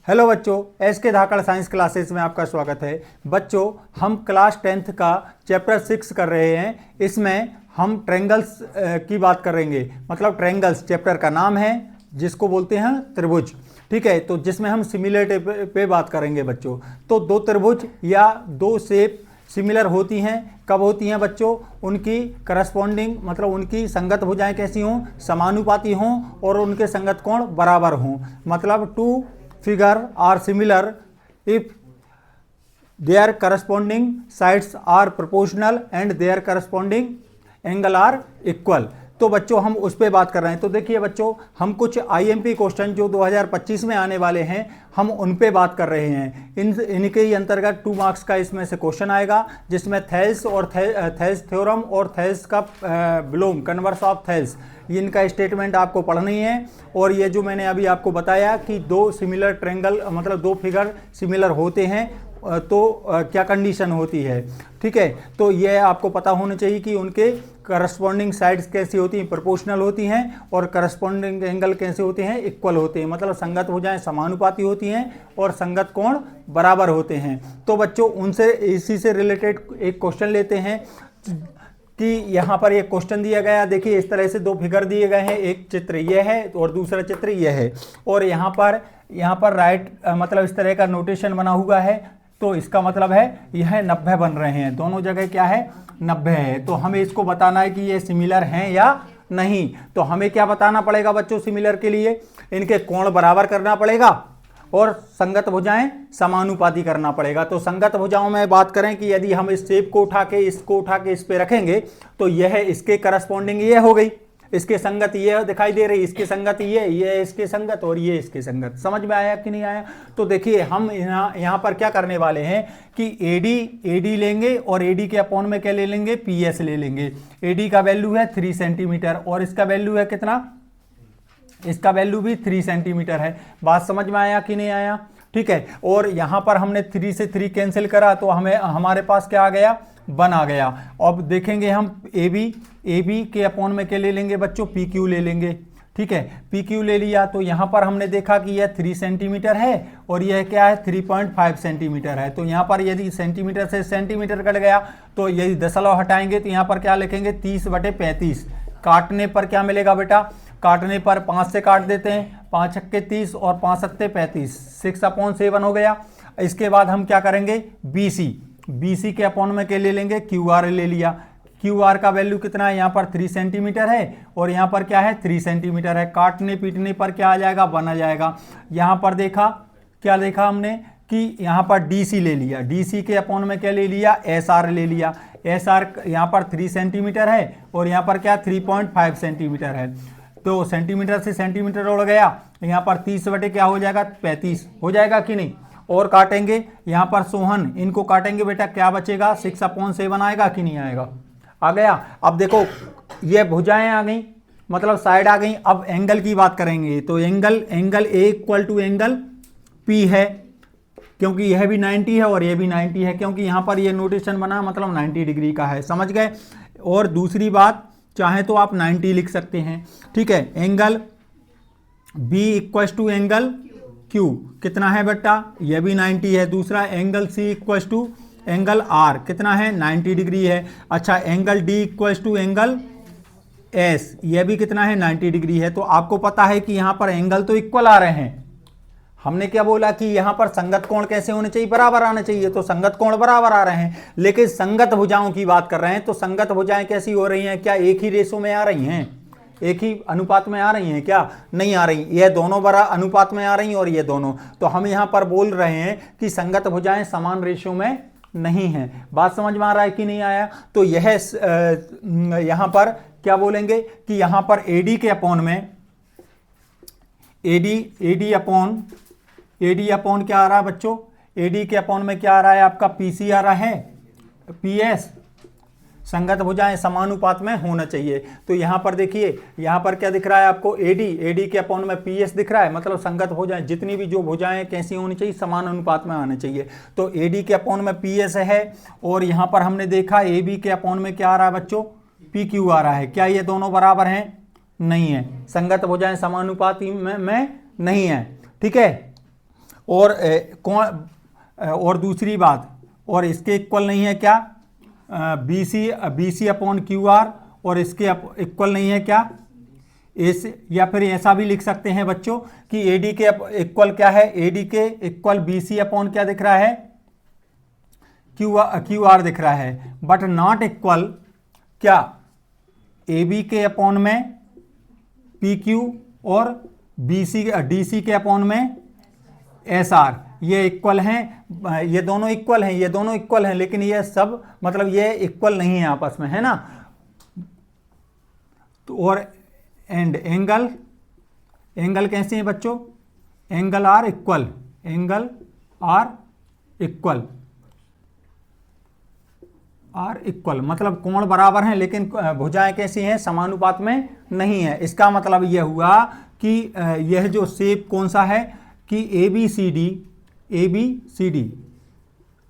Hello बच्चों, S के धाकड़ science classes में आपका स्वागत है। बच्चों, हम क्लास 10th का चैप्टर 6 कर रहे हैं। इसमें हम ट्रायंगल्स की बात करेंगे। मतलब ट्रायंगल्स चैप्टर का नाम है, जिसको बोलते हैं त्रिभुज। ठीक है, तो जिसमें हम सिमिलरिटी पे बात करेंगे बच्चों। तो दो त्रिभुज या दो शेप सिमिलर होती हैं। कब होती हैं बच्चों? उनकी करस्पॉन्डिंग मतलब उनकी संगत भुजाएं कैसी हों, समानुपाती हों और उनके संगत कोण बराबर हों। मतलब two figure are similar if their corresponding sides are proportional and their corresponding angle are equal। तो बच्चों हम उस पर बात कर रहे हैं। तो देखिए बच्चों, हम कुछ आईएमपी क्वेश्चन जो 2025 में आने वाले हैं, हम उन पे बात कर रहे हैं। इनके ही अंतर्गत 2 मार्क्स का इसमें से क्वेश्चन आएगा, जिसमें थेल्स और थेल्स थ्योरम और थेल्स का विलोम कन्वर्स ऑफ थेल्स, इनका स्टेटमेंट आपको पढ़नी है। और ये जो मैंने अभी आपको बताया कि दो सिमिलर ट्रायंगल मतलब दो फिगर सिमिलर होते हैं तो क्या कंडीशन होती है। ठीक है, तो यह आपको पता होना चाहिए कि उनके करस्पॉन्डिंग साइड्स कैसी होती हैं, प्रोपोर्शनल होती हैं, और करस्पॉन्डिंग एंगल कैसे होते हैं, इक्वल होते हैं। मतलब संगत भुजाएं समानुपाती होती हैं और संगत कोण बराबर होते हैं। तो बच्चों उनसे इसी से रिलेटेड एक क्वेश्चन लेते हैं कि यहाँ पर एक क्वेश्चन दिया गया। देखिए इस तरह से दो फिगर दिए गए हैं, एक चित्र ये है और दूसरा चित्र ये है। और यहाँ पर राइट मतलब इस तरह का नोटेशन बना हुआ है। तो इसका मतलब है यह 90 बन रहे हैं, दोनों जगह क्या है 90 है। तो हमें इसको बताना है कि ये सिमिलर हैं या नहीं। तो हमें क्या बताना पड़ेगा बच्चों सिमिलर के लिए? इनके कोण बराबर करना पड़ेगा और संगत भुजाएं समानुपाती करना पड़ेगा। तो संगत भुजाओं में बात करें कि यदि हम इस शेप को उठा के इसको उठा के इस पे रखेंगे तो यह इसके करस्पॉन्डिंग ये हो गई, इसके संगत ये दिखाई दे रही, इसके संगत ये इसके संगत और ये इसके संगत। समझ में आया कि नहीं आया? तो देखिए हम यहाँ पर क्या करने वाले हैं कि एडी लेंगे और एडी के अपॉन में क्या ले लेंगे, पीएस ले लेंगे। एडी का वैल्यू है 3 सेंटीमीटर और इसका वैल्यू है कितना, इसका वैल्यू भी 3 सेंटीमीटर है। बात समझ में आया कि नहीं आया? ठीक है, और यहाँ पर हमने 3 से 3 कैंसिल करा तो हमारे पास क्या आ गया, 1 आ गया। अब देखेंगे हम ए बी के अपॉन में क्या ले लेंगे बच्चों, पी क्यू ले लेंगे। ठीक है, पी क्यू ले लिया तो यहाँ पर हमने देखा कि यह 3 सेंटीमीटर है और यह क्या है 3.5 सेंटीमीटर है। तो यहाँ पर यदि सेंटीमीटर से सेंटीमीटर कट गया तो यदि दशमलव हटाएंगे तो यहाँ पर क्या लिखेंगे 30/35। काटने पर क्या मिलेगा बेटा, काटने पर 5 से काट देते हैं, 5 छक्के 30 और 5 सत्ते 35, 6/7 हो गया। इसके बाद हम क्या करेंगे, BC के अपॉन में क्या ले लेंगे, QR ले लिया। QR का वैल्यू कितना है, यहाँ पर 3 सेंटीमीटर है और यहाँ पर क्या है 3 सेंटीमीटर है। काटने पीटने पर क्या आ जाएगा, 1 आ जाएगा। यहाँ पर क्या देखा हमने कि यहाँ पर DC ले लिया, DC के अपॉन में क्या ले लिया, SR ले लिया। SR यहाँ पर 3 सेंटीमीटर है और यहाँ पर क्या 3.5 सेंटीमीटर है। तो सेंटीमीटर से सेंटीमीटर उड़ गया, यहाँ पर 30 बटे क्या हो जाएगा 35 हो जाएगा कि नहीं। और काटेंगे यहाँ पर सोहन, इनको काटेंगे बेटा क्या बचेगा, 6/7 आएगा कि नहीं आएगा, आ गया। अब देखो ये भुजाएं आ गई मतलब साइड आ गई। अब एंगल की बात करेंगे तो angle A equal to angle P है, क्योंकि यह भी 90 है और यह भी 90 है, क्योंकि यहाँ पर ये नोटेशन बना मतलब 90 डिग्री का है। समझ गए? और दूसरी बात, चाहे तो आप 90 लिख सकते हैं। ठीक है, angle B equal to angle Q कितना है बेटा, यह भी 90 है। दूसरा angle C equal to angle R कितना है 90 डिग्री है। अच्छा, angle D equal to angle S, यह भी कितना है 90 डिग्री है। तो आपको पता है कि यहाँ पर एंगल तो इक्वल आ रहे हैं। हमने क्या बोला कि यहाँ पर संगत कोण कैसे होने चाहिए, बराबर आने चाहिए। तो संगत कोण बराबर आ रहे हैं, लेकिन संगत भुजाओं की बात कर रहे हैं। तो संगत भुजाएं कैसी हो रही हैं, क्या एक ही रेशो में आ रही हैं, एक ही अनुपात में आ रही हैं, क्या नहीं आ रही। ये दोनों बड़ा अनुपात में आ रही हैं और ये दोनों। तो हम यहाँ पर बोल रहे हैं कि संगत भुजाएं समान रेशो में नहीं हैं। बात समझ में आ रहा है कि नहीं आया? तो यह यहाँ पर क्या बोलेंगे कि यहाँ पर एडी के अपॉन में एडी अपॉन क्या आ रहा है बच्चों, एडी के अपॉन में क्या आ रहा है आपका पीसी आ रहा है, पीएस। संगत भुजाएं समानुपात में होना चाहिए। तो यहाँ पर देखिए, यहाँ पर क्या दिख रहा है आपको, एडी के अपॉन में पीएस दिख रहा है। मतलब संगत भुजाएं जितनी भी जो भुजाएं कैसी होनी चाहिए, समान अनुपात में आने चाहिए। तो एडी के अपॉन में पीएस है और यहाँ पर हमने देखा एबी के अपॉन में क्या आ रहा है बच्चों, PQ आ रहा है। क्या ये दोनों बराबर हैं? नहीं है, संगत भुजाएं समानुपाती में नहीं है। ठीक है, और और दूसरी बात, और इसके इक्वल नहीं है क्या, B C upon Q R, और इसके इक्वल नहीं है क्या इस, या फिर ऐसा भी लिख सकते हैं बच्चों कि ए डी के इक्वल क्या है, ए डी के इक्वल बी सी अपॉन क्या दिख रहा है, क्यू आर दिख रहा है, बट नॉट इक्वल क्या ए बी के अपॉन में पी क्यू और बी सी डी सी के अपॉन में एस आर। ये इक्वल हैं, ये दोनों इक्वल हैं, ये दोनों इक्वल हैं, लेकिन ये सब मतलब ये इक्वल नहीं है आपस में, है ना। तो और एंड एंगल, एंगल कैसे हैं बच्चों, angle are equal, angle are equal, are equal मतलब कोण बराबर हैं, लेकिन भुजाएं कैसी हैं, समानुपात में नहीं है। इसका मतलब यह हुआ कि यह जो शेप कौन सा है कि A B C D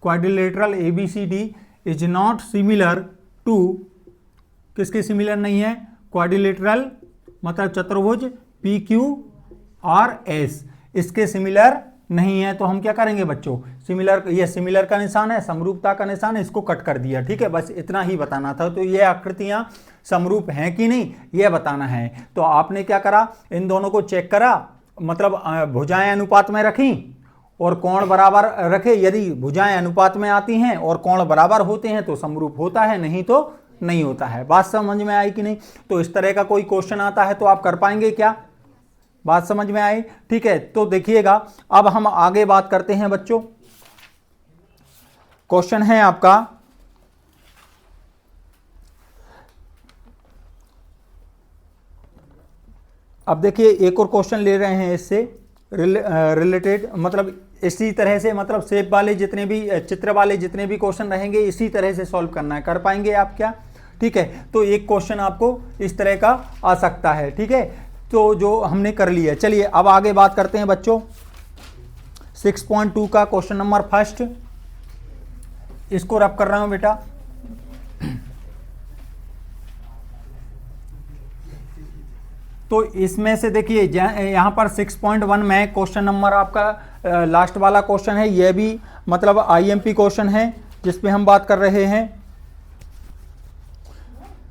quadrilateral A B C D is not similar to, किसके सिमिलर नहीं है, क्वाड्रिलेटरल मतलब चतुर्भुज पी क्यू आर एस, इसके सिमिलर नहीं है। तो हम क्या करेंगे बच्चों, सिमिलर, ये सिमिलर का निशान है, समरूपता का निशान है, इसको कट कर दिया, ठीक है, बस इतना ही बताना था। तो ये आकृतियां समरूप हैं कि नहीं ये बताना है। तो आपने क्या करा, इन दोनों को चेक करा, मतलब भुजाएं अनुपात में रखी और कोण बराबर रखे। यदि भुजाएं अनुपात में आती हैं और कोण बराबर होते हैं तो समरूप होता है, नहीं तो नहीं होता है। बात समझ में आई कि नहीं। तो इस तरह का कोई क्वेश्चन आता है तो आप कर पाएंगे क्या, बात समझ में आई, ठीक है। तो देखिएगा अब हम आगे बात करते हैं बच्चों। क्वेश्चन है आपका, अब देखिए एक और क्वेश्चन ले रहे हैं इससे रिलेटेड, मतलब इसी तरह से, मतलब शेप वाले जितने भी, चित्र वाले जितने भी क्वेश्चन रहेंगे इसी तरह से सॉल्व करना है। कर पाएंगे आप क्या, ठीक है। तो एक क्वेश्चन आपको इस तरह का आ सकता है, ठीक है। तो जो हमने कर लिया, चलिए अब आगे बात करते हैं बच्चों। 6.2 का क्वेश्चन नंबर फर्स्ट, इसको रब कर रहा हूं बेटा। तो इसमें से देखिए यहां पर 6.1 में क्वेश्चन नंबर आपका लास्ट वाला क्वेश्चन है, यह भी मतलब आईएमपी क्वेश्चन है जिसपे हम बात कर रहे हैं,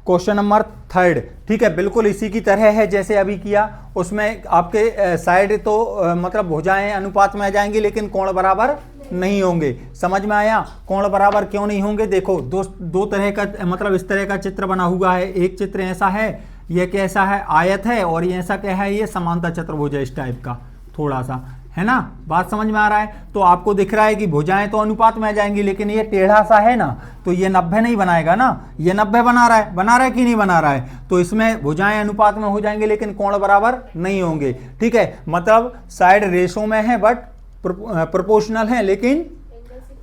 क्वेश्चन नंबर थर्ड, ठीक है। बिल्कुल इसी की तरह है जैसे अभी किया, उसमें आपके साइड तो मतलब भुजाएं अनुपात में आ जाएंगी लेकिन कोण बराबर नहीं होंगे। समझ में आया, कोण बराबर क्यों नहीं होंगे, देखो दो तरह का, मतलब इस तरह का चित्र बना हुआ है। एक चित्र ऐसा है, यह कैसा है, आयत है, और ये ऐसा क्या है, ये समांतर चतुर्भुज है इस टाइप का, थोड़ा सा, है ना। बात समझ में आ रहा है। तो आपको दिख रहा है कि भुजाएं तो अनुपात में आ जाएंगी लेकिन ये टेढ़ा सा है ना, तो ये 90 नहीं बनाएगा ना, ये 90 बना रहा है कि नहीं बना रहा है। तो इसमें भुजाएं अनुपात में हो जाएंगे लेकिन कोण बराबर नहीं होंगे, ठीक है। मतलब साइड रेशो में है बट प्रोपोर्शनल है, लेकिन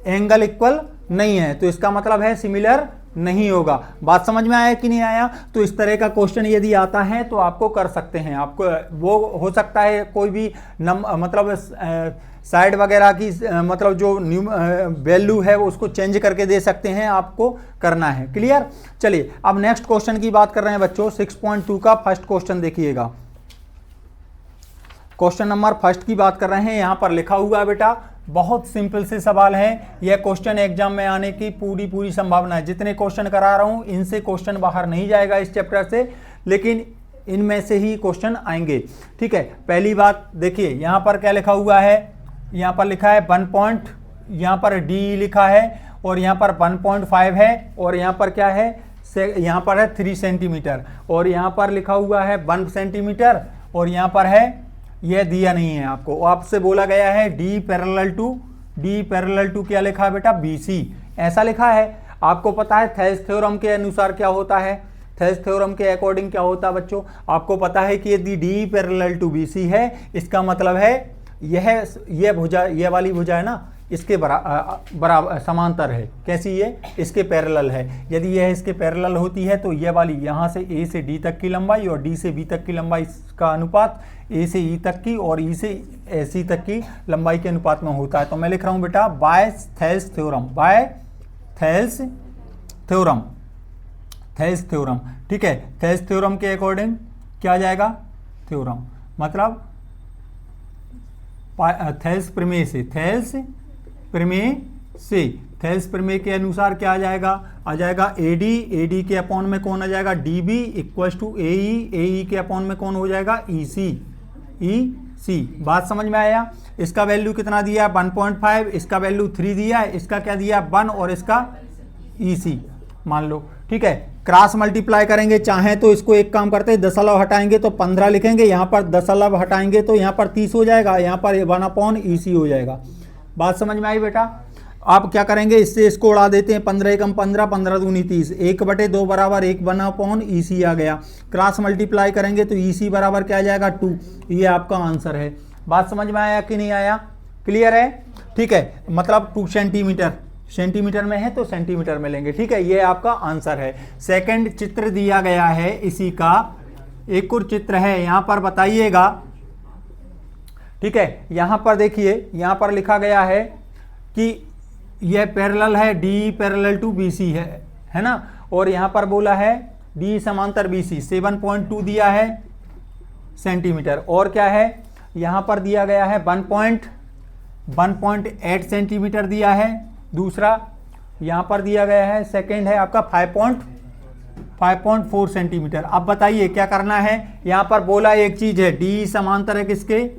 एंगल इक्वल नहीं है। तो इसका मतलब है सिमिलर नहीं होगा। बात समझ में आया कि नहीं आया। तो इस तरह का क्वेश्चन यदि आता है तो आपको कर सकते हैं। आपको वो हो सकता है कोई भी मतलब साइड वगैरह की मतलब जो वैल्यू है वो उसको चेंज करके दे सकते हैं, आपको करना है। क्लियर। चलिए अब नेक्स्ट क्वेश्चन की बात कर रहे हैं बच्चों। 6.2 का फर्स्ट क्वेश्चन देखिएगा। क्वेश्चन नंबर फर्स्ट की बात कर रहे हैं। यहां पर लिखा हुआ है बेटा, बहुत सिंपल से सवाल है। यह क्वेश्चन एग्जाम में आने की पूरी संभावना है। जितने क्वेश्चन करा रहा हूं इनसे क्वेश्चन बाहर नहीं जाएगा इस चैप्टर से, लेकिन इनमें से ही क्वेश्चन आएंगे, ठीक है। पहली बात देखिए, यहां पर क्या लिखा हुआ है, यहां पर लिखा है 1 पॉइंट, यहां पर डी लिखा है, और यहां पर 1.5 है, और यहां पर क्या है, यहां पर है 3 सेंटीमीटर, और यहां पर लिखा हुआ है 1 सेंटीमीटर, और यहां पर है, यह दिया नहीं है आपको। आपसे बोला गया है डी पैरेलल टू क्या लिखा है बेटा, BC, ऐसा लिखा है। आपको पता है थेल्स थ्योरम के अनुसार क्या होता है, थेल्स थ्योरम के अकॉर्डिंग क्या होता है बच्चों, आपको पता है कि यदि डी पैरेलल टू BC है, इसका मतलब है यह भुजा, यह वाली भुजा है ना, इसके बराबर समांतर है। कैसी ये, इसके पैरेलल है। यदि यह इसके पैरेलल होती है तो यह वाली यहाँ से A से D तक की लंबाई और D से B तक की लंबाई का अनुपात A से E तक की और E से C तक की लंबाई के अनुपात में होता है। तो मैं लिख रहा हूँ बेटा बाय थेल्स थ्योरम, ठीक है। थेल्स थ्योरम के अकॉर्डिंग क्या आ जाएगा, थ्योरम मतलब थेल्स प्रमेय से, थेल्स प्रमेय के अनुसार क्या आ जाएगा AD के अपॉन में कौन आ जाएगा DB इक्वल्स टू AE के अपॉन में कौन हो जाएगा EC। बात समझ में आया। इसका वैल्यू कितना दिया है 1.5, इसका वैल्यू 3 दिया है, इसका क्या दिया 1 और इसका EC मान लो। ठीक है, क्रॉस मल्टीप्लाई करेंगे, चाहें तो इसको एक काम करते हैं, दशमलव हटाएंगे तो 15 लिखेंगे, यहाँ पर दशमलव हटाएंगे तो यहाँ पर 30 हो जाएगा, यहाँ पर 1/EC हो जाएगा। बात समझ में आई बेटा। आप क्या करेंगे, इससे इसको उड़ा देते हैं, 15 एकम 15, 15 दूनी 30, 1/2 बराबर 1/EC आ गया। क्रॉस मल्टीप्लाई करेंगे तो EC बराबर क्या आ जाएगा 2। ये आपका आंसर है। बात समझ में आया कि नहीं आया, क्लियर है। ठीक है, मतलब 2 सेंटीमीटर में है तो सेंटीमीटर में लेंगे। ठीक है, ये आपका आंसर है। सेकंड चित्र दिया गया है इसी का, एक और चित्र है, यहां पर बताइएगा। ठीक है, यहां पर देखिए, यहां पर लिखा गया है कि यह पैरेलल है, D पैरेलल टू BC है ना, और यहां पर बोला है D समांतर BC, 7.2 दिया है सेंटीमीटर, और क्या है यहां पर दिया गया है 1.8 सेंटीमीटर दिया है। दूसरा यहां पर दिया गया है, सेकंड है आपका 5.4 सेंटीमीटर। अब बताइए क्या करना है। यहां पर बोला एक चीज है, D समांतर है किसके,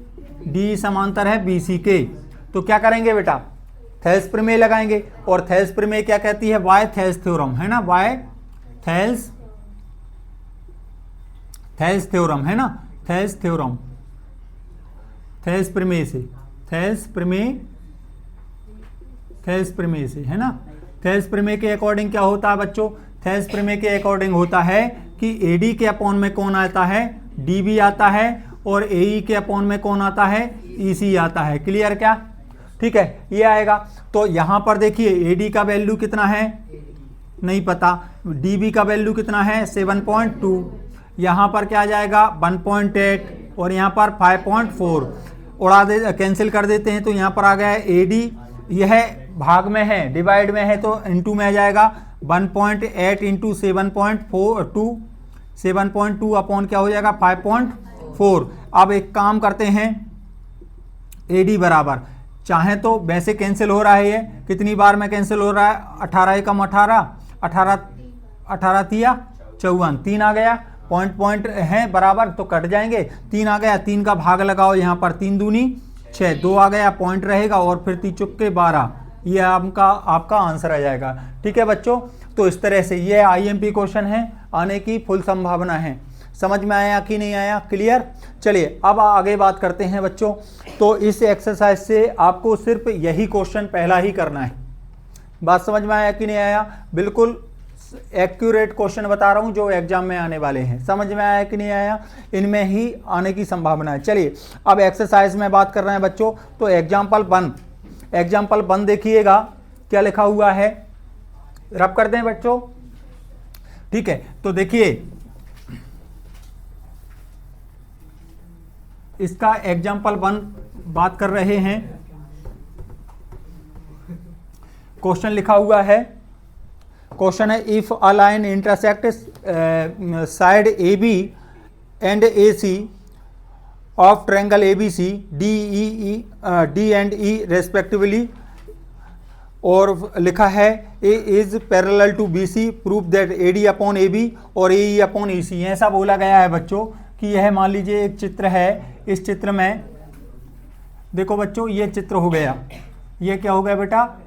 D समांतर है BC के, तो क्या करेंगे बेटा, थेल्स प्रमेय लगाएंगे। और थेल्स प्रमेय क्या कहती है, वाई थेल्स थ्योरम है ना, वाई थेल्स थ्योरम है ना, थेल्स थ्योरम, थेल्स प्रमेय से, थेल्स प्रमेय से है ना। थेल्स प्रमेय के अकॉर्डिंग क्या होता है बच्चों, थेल्स प्रमेय के अकॉर्डिंग होता है कि AD के अपॉन में कौन आता है, DB आता है, और AE के अपॉन में कौन आता है, EC आता है। क्लियर क्या, ठीक है, ये आएगा। तो यहां पर देखिए AD का वैल्यू कितना है नहीं पता, DB का वैल्यू कितना है 7.2, यहां पर क्या आ जाएगा 1.8, और यहां पर 5.4, उड़ा दे कैंसिल कर देते हैं तो यहां पर आ गया है AD, यह भाग में है, डिवाइड में है तो इनटू में आ जाएगा 1.8 इंटू 7.2 अपॉन क्या हो जाएगा 5.4। अब एक काम करते हैं, AD बराबर, चाहे तो वैसे कैंसिल हो रहा है, ये कितनी बार में कैंसिल हो रहा है, 18 एकम 18, 18 तिया 54, 3 आ गया, पॉइंट है बराबर तो कट जाएंगे, 3 आ गया, 3 का भाग लगाओ, यहाँ पर 3 दूनी 6, 2 आ गया, पॉइंट रहेगा, और फिर 3 चुक्के 12, ये आपका आंसर आ जाएगा। ठीक है बच्चों, तो इस तरह से ये IMP क्वेश्चन है, आने की फुल संभावना है। समझ में आया कि नहीं आया, क्लियर। चलिए अब आगे बात करते हैं बच्चों। तो इस एक्सरसाइज से आपको सिर्फ यही क्वेश्चन पहला ही करना है। बात समझ में आया कि नहीं आया, बिल्कुल एक्यूरेट क्वेश्चन बता रहा हूं जो एग्जाम में आने वाले हैं। समझ में आया कि नहीं आया, इनमें ही आने की संभावना है। चलिए अब एक्सरसाइज में बात कर रहे हैं बच्चों, तो एग्जाम्पल 1 देखिएगा क्या लिखा हुआ है, रब कर दें बच्चों। ठीक है, तो देखिए इसका एग्जाम्पल 1 बात कर रहे हैं। क्वेश्चन लिखा हुआ है, क्वेश्चन है if a line intersect side AB and AC of triangle ABC D and E respectively, और लिखा है A is parallel to BC, prove that AD upon AB और AE अपॉन EC। ऐसा बोला गया है बच्चों कि यह मान लीजिए एक चित्र है, इस चित्र में देखो बच्चों, ये चित्र हो गया, ये क्या हो गया बेटा,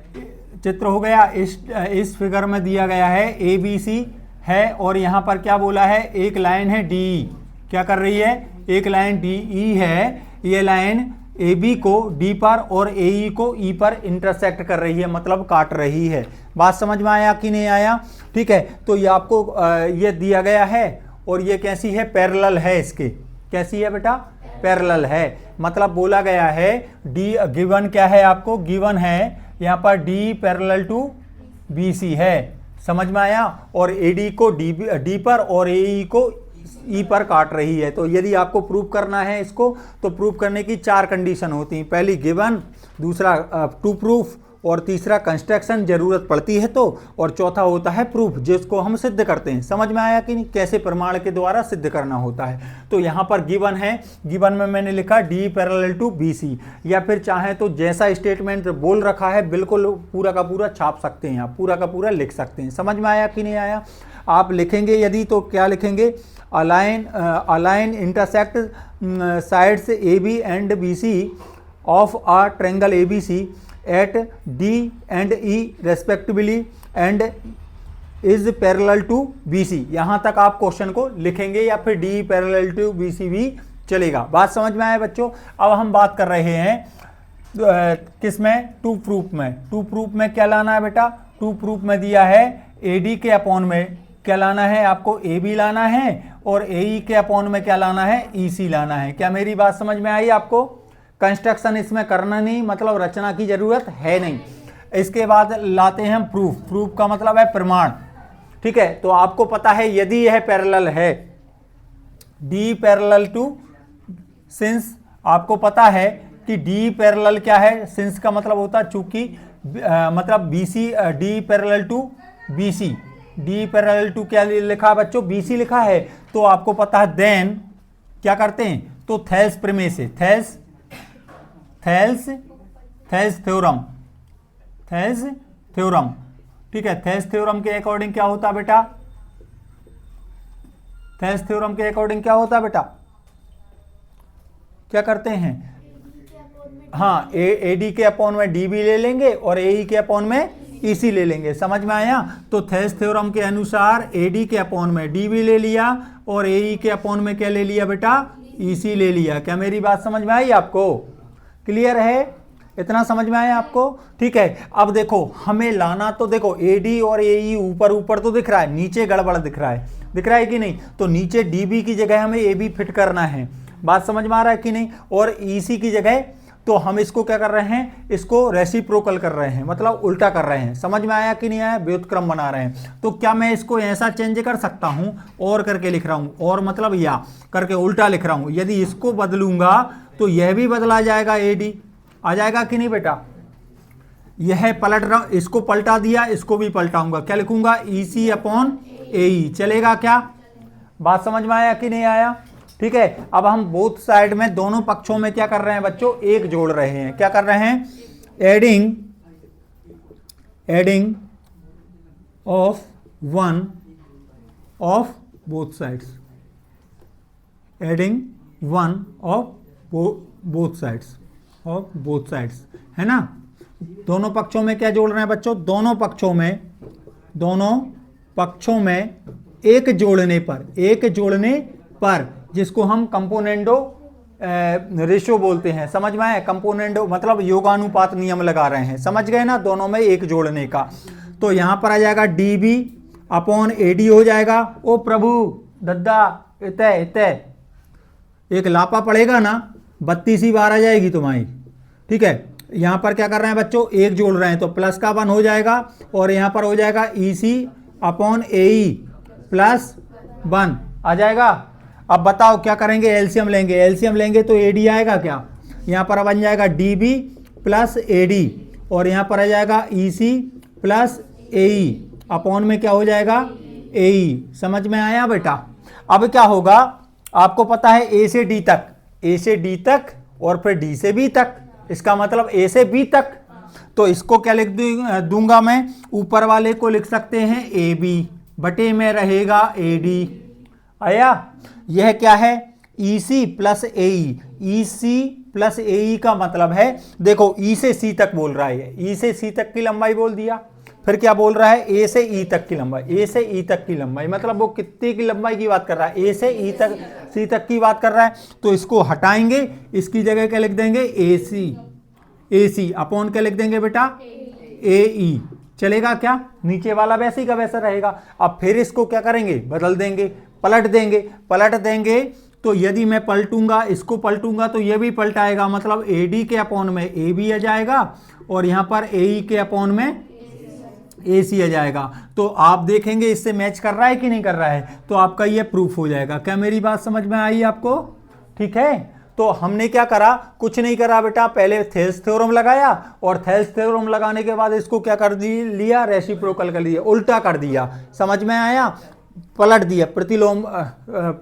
चित्र हो गया। इस फिगर में दिया गया है ABC है, और यहाँ पर क्या बोला है, एक लाइन है DE, क्या कर रही है, एक लाइन DE है, ये लाइन AB को D पर और AE को E पर इंटरसेक्ट कर रही है, मतलब काट रही है। बात समझ में आया कि नहीं आया, ठीक है। तो ये आपको ये दिया गया है, और ये कैसी है, पैरेलल है, इसके कैसी है बेटा, पैरेलल है। मतलब बोला गया है D गिवन क्या है, आपको गिवन है यहाँ पर D पैरेलल टू BC है। समझ में आया, और AD को D पर और AE को E पर काट रही है। तो यदि आपको प्रूव करना है इसको, तो प्रूव करने की 4 कंडीशन होती हैं। पहली गिवन, दूसरा टू प्रूफ, और तीसरा कंस्ट्रक्शन जरूरत पड़ती है तो, और चौथा होता है प्रूफ जिसको हम सिद्ध करते हैं। समझ में आया कि नहीं, कैसे प्रमाण के द्वारा सिद्ध करना होता है। तो यहाँ पर गिवन है, गिवन में मैंने लिखा डी पैरेलल टू BC, या फिर चाहे तो जैसा स्टेटमेंट बोल रखा है बिल्कुल पूरा का पूरा छाप सकते हैं, आप पूरा का पूरा लिख सकते हैं। समझ में आया कि नहीं आया। आप लिखेंगे यदि तो क्या लिखेंगे, align intersect sides AB and BC of a triangle ABC at D and E respectively and is parallel to BC। यहाँ तक आप क्वेश्चन को लिखेंगे या फिर D parallel to BC भी चलेगा। बात समझ में आया बच्चों। अब हम बात कर रहे हैं किस में, टू प्रूफ में। टू प्रूफ में क्या लाना है बेटा, टू प्रूफ में दिया है AD के अपॉन में क्या लाना है, आपको AB लाना है, और AE के अपॉन में क्या लाना है, EC लाना है। क्या मेरी बात समझ में आई आपको। कंस्ट्रक्शन इसमें करना नहीं, मतलब रचना की जरूरत है नहीं। इसके बाद लाते हैं हम प्रूफ। प्रूफ का मतलब है प्रमाण, ठीक है। तो आपको पता है यदि यह पैरेलल है डी पैरेलल टू, सिंस आपको पता है कि डी पैरेलल क्या है, सिंस का मतलब होता है चूंकि मतलब BC, D parallel to BC, D parallel to क्या लिखा है बच्चों, BC लिखा है। तो आपको पता है देन क्या करते हैं, तो थेल्स प्रमेय से, थेल्स थ्योरम, ठीक है। थेल्स थ्योरम के अकॉर्डिंग क्या होता बेटा, थेल्स थ्योरम के अकॉर्डिंग क्या होता बेटा, क्या करते हैं, हाँ AD के अपॉन में DB ले लेंगे और AE के अपॉन में EC ले लेंगे। समझ में आया। तो थेल्स थ्योरम के अनुसार AD के अपॉन में DB ले लिया और AE के अपॉन में क्या ले लिया बेटा, EC ले लिया। क्या मेरी बात समझ में आई आपको, क्लियर है, इतना समझ में आया आपको, ठीक है। अब देखो हमें लाना, तो देखो AD और AE ऊपर ऊपर तो दिख रहा है, नीचे गड़बड़ दिख रहा है कि नहीं। तो नीचे DB की जगह हमें AB फिट करना है। बात समझ में आ रहा है कि नहीं। और EC की जगह तो हम इसको क्या कर रहे हैं, इसको रेसिप्रोकल कर रहे हैं, मतलब उल्टा कर रहे हैं। समझ में आया कि नहीं आया, व्युत्क्रम बना रहे हैं। तो क्या मैं इसको ऐसा चेंज कर सकता हूं, और करके लिख रहा हूं, और मतलब या करके उल्टा लिख रहा हूं। यदि इसको बदलूंगा तो यह भी बदला जाएगा, AD आ जाएगा कि नहीं बेटा। यह पलट रहा, इसको पलटा दिया, इसको भी पलटाऊंगा, क्या लिखूंगा, EC अपॉन AE, चलेगा क्या। बात समझ में आया कि नहीं आया, ठीक है। अब हम बोथ साइड में, दोनों पक्षों में क्या कर रहे हैं बच्चों, एक जोड़ रहे हैं। क्या कर रहे हैं, adding of one of both sides, adding one of both sides, है ना। दोनों पक्षों में क्या जोड़ रहे हैं बच्चों, दोनों पक्षों में एक जोड़ने पर जिसको हम कंपोनेंडो रेशियो बोलते हैं। समझ में आया, कंपोनेंडो मतलब योगानुपात नियम लगा रहे हैं, समझ गए ना, दोनों में एक जोड़ने का। तो यहां पर आ जाएगा DB अपॉन AD हो जाएगा। ओ प्रभु दद्दा इतने एक लापा पड़ेगा ना, 32 बार आ जाएगी तुम्हारी, ठीक है। यहां पर क्या कर रहे हैं बच्चों, एक जोड़ रहे हैं, तो प्लस का 1 हो जाएगा, और यहां पर हो जाएगा EC अपॉन AE प्लस 1 आ जाएगा। अब बताओ क्या करेंगे, एलसीएम लेंगे तो AD आएगा क्या, यहां पर बन जाएगा DB प्लस AD, और यहां पर आ जाएगा EC प्लस AE अपॉन में क्या हो जाएगा, AE। समझ में आया बेटा। अब क्या होगा, आपको पता है A से D तक और फिर D से B तक, इसका मतलब A से B तक। तो इसको क्या लिख दूंगा मैं, ऊपर वाले को लिख सकते हैं AB, बटे में रहेगा AD। आया, यह क्या है, EC plus AE। EC plus AE का मतलब है, देखो E से C तक बोल रहा है, E से C तक की लंबाई बोल दिया, फिर क्या बोल रहा है, A से E तक की लंबाई, A से E तक की लंबाई, मतलब वो कितने की लंबाई की बात कर रहा है, A से E तक C तक की बात कर रहा है। तो इसको हटाएंगे, इसकी जगह क्या लिख देंगे, AC अपॉन क्या लिख देंगे बेटा, AE। चलेगा क्या, नीचे वाला वैसे ही का वैसा रहेगा। अब फिर इसको क्या करेंगे, बदल देंगे, पलट देंगे। तो यदि मैं पलटूंगा, इसको पलटूंगा तो ये भी पलटाएगा, मतलब AD के अपॉन में AB आ जाएगा, और यहां पर AE के अपॉन में AC आ जाएगा। तो आप देखेंगे इससे मैच कर रहा है कि नहीं कर रहा है, तो आपका ये प्रूफ हो जाएगा। क्या मेरी बात समझ में आई आपको, ठीक है। तो हमने क्या करा, कुछ नहीं करा बेटा, पहले थेल्स थ्योरम लगाया और थेल्स थ्योरम लगाने के बाद इसको क्या कर लिया, रेसिप्रोकल कर लिया, उल्टा कर दिया। समझ में आया, पलट दिया, प्रतिलोम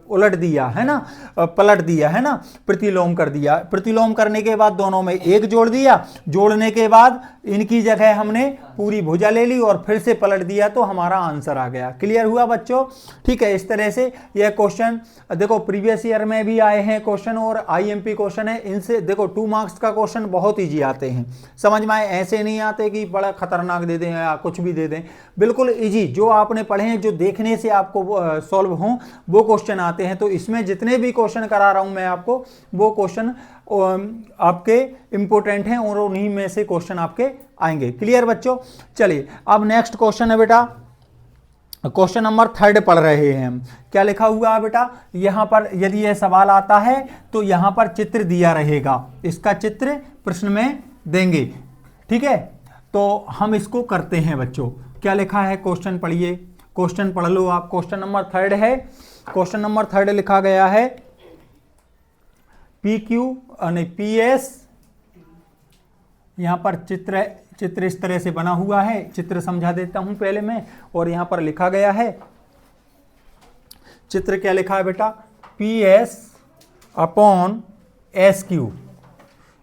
उलट दिया है ना, पलट दिया है ना, प्रतिलोम कर दिया। प्रतिलोम करने के बाद दोनों में एक जोड़ दिया, जोड़ने के बाद इनकी जगह हमने पूरी भुजा ले ली और फिर से पलट दिया तो हमारा आंसर आ गया। क्लियर हुआ बच्चों? ठीक है, इस तरह से यह क्वेश्चन देखो प्रीवियस ईयर में भी आए हैं क्वेश्चन और आईएमपी क्वेश्चन है। इनसे देखो 2 मार्क्स का क्वेश्चन बहुत ईजी आते हैं, समझ में आए, ऐसे नहीं आते कि बड़ा खतरनाक दे दें या कुछ भी दे दें, बिल्कुल ईजी जो आपने पढ़े हैं, जो देखने से आपको सॉल्व हों वो क्वेश्चन आते हैं। तो इसमें जितने भी क्वेश्चन करा रहा हूं मैं आपको, वो क्वेश्चन आपके इंपॉर्टेंट हैं और उन्हीं में से क्वेश्चन आपके आएंगे। क्लियर बच्चों? चलिए अब नेक्स्ट क्वेश्चन है बेटा, क्वेश्चन नंबर 3 पढ़ रहे हैं हम। क्या लिखा हुआ है बेटा, यहां पर यदि यह सवाल आता है तो यहां पर चित्र दिया रहेगा, इसका चित्र प्रश्न में देंगे। ठीक है, तो हम इसको करते हैं बच्चों। क्या लिखा है क्वेश्चन पढ़िए, क्वेश्चन पढ़ लो आप। क्वेश्चन नंबर 3 है, क्वेश्चन नंबर 3 लिखा गया है PS, यहां पर चित्र इस तरह से बना हुआ है, चित्र समझा देता हूं पहले मैं। और यहां पर लिखा गया है चित्र, क्या लिखा है बेटा, PS/SQ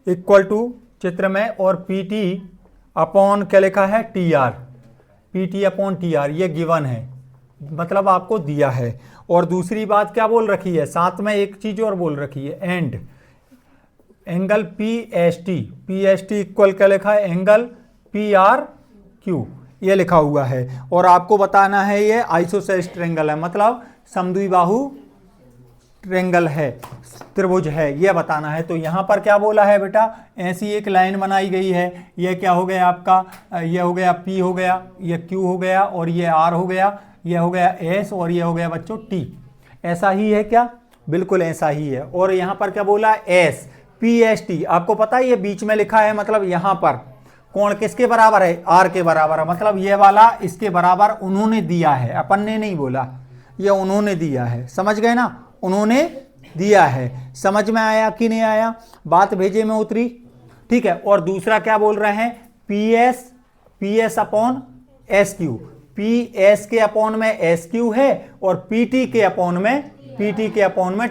इक्वल टू चित्र में और PT अपॉन क्या लिखा है TR, PT/TR ये गिवन है, मतलब आपको दिया है। और दूसरी बात क्या बोल रखी है, साथ में एक चीज और बोल रखी है, एंड एंगल PST इक्वल क्या लिखा है, एंगल PRQ ये लिखा हुआ है। और आपको बताना है ये आइसोसेलेस ट्रायंगल है, मतलब समद्विबाहु ट्रायंगल है, त्रिभुज है, यह बताना है। तो यहां पर क्या बोला है बेटा, ऐसी एक लाइन बनाई गई है, यह क्या हो गया आपका, यह हो गया P हो गया, यह Q हो गया और यह R हो गया, यह हो गया S और यह हो गया बच्चों T। ऐसा ही है क्या? बिल्कुल ऐसा ही है। और यहां पर क्या बोला, S PST, आपको पता है ये बीच में लिखा है, मतलब यहां पर कोण किसके बराबर है, R के बराबर है, मतलब ये वाला इसके बराबर उन्होंने दिया है, अपन ने नहीं बोला, ये उन्होंने दिया है। समझ गए ना, उन्होंने दिया है। समझ में आया कि नहीं आया, बात भेजे में उतरी? ठीक है, और दूसरा क्या बोल रहे हैं, PS/SQ, PS के अपॉन में SQ है और PT के अपॉन में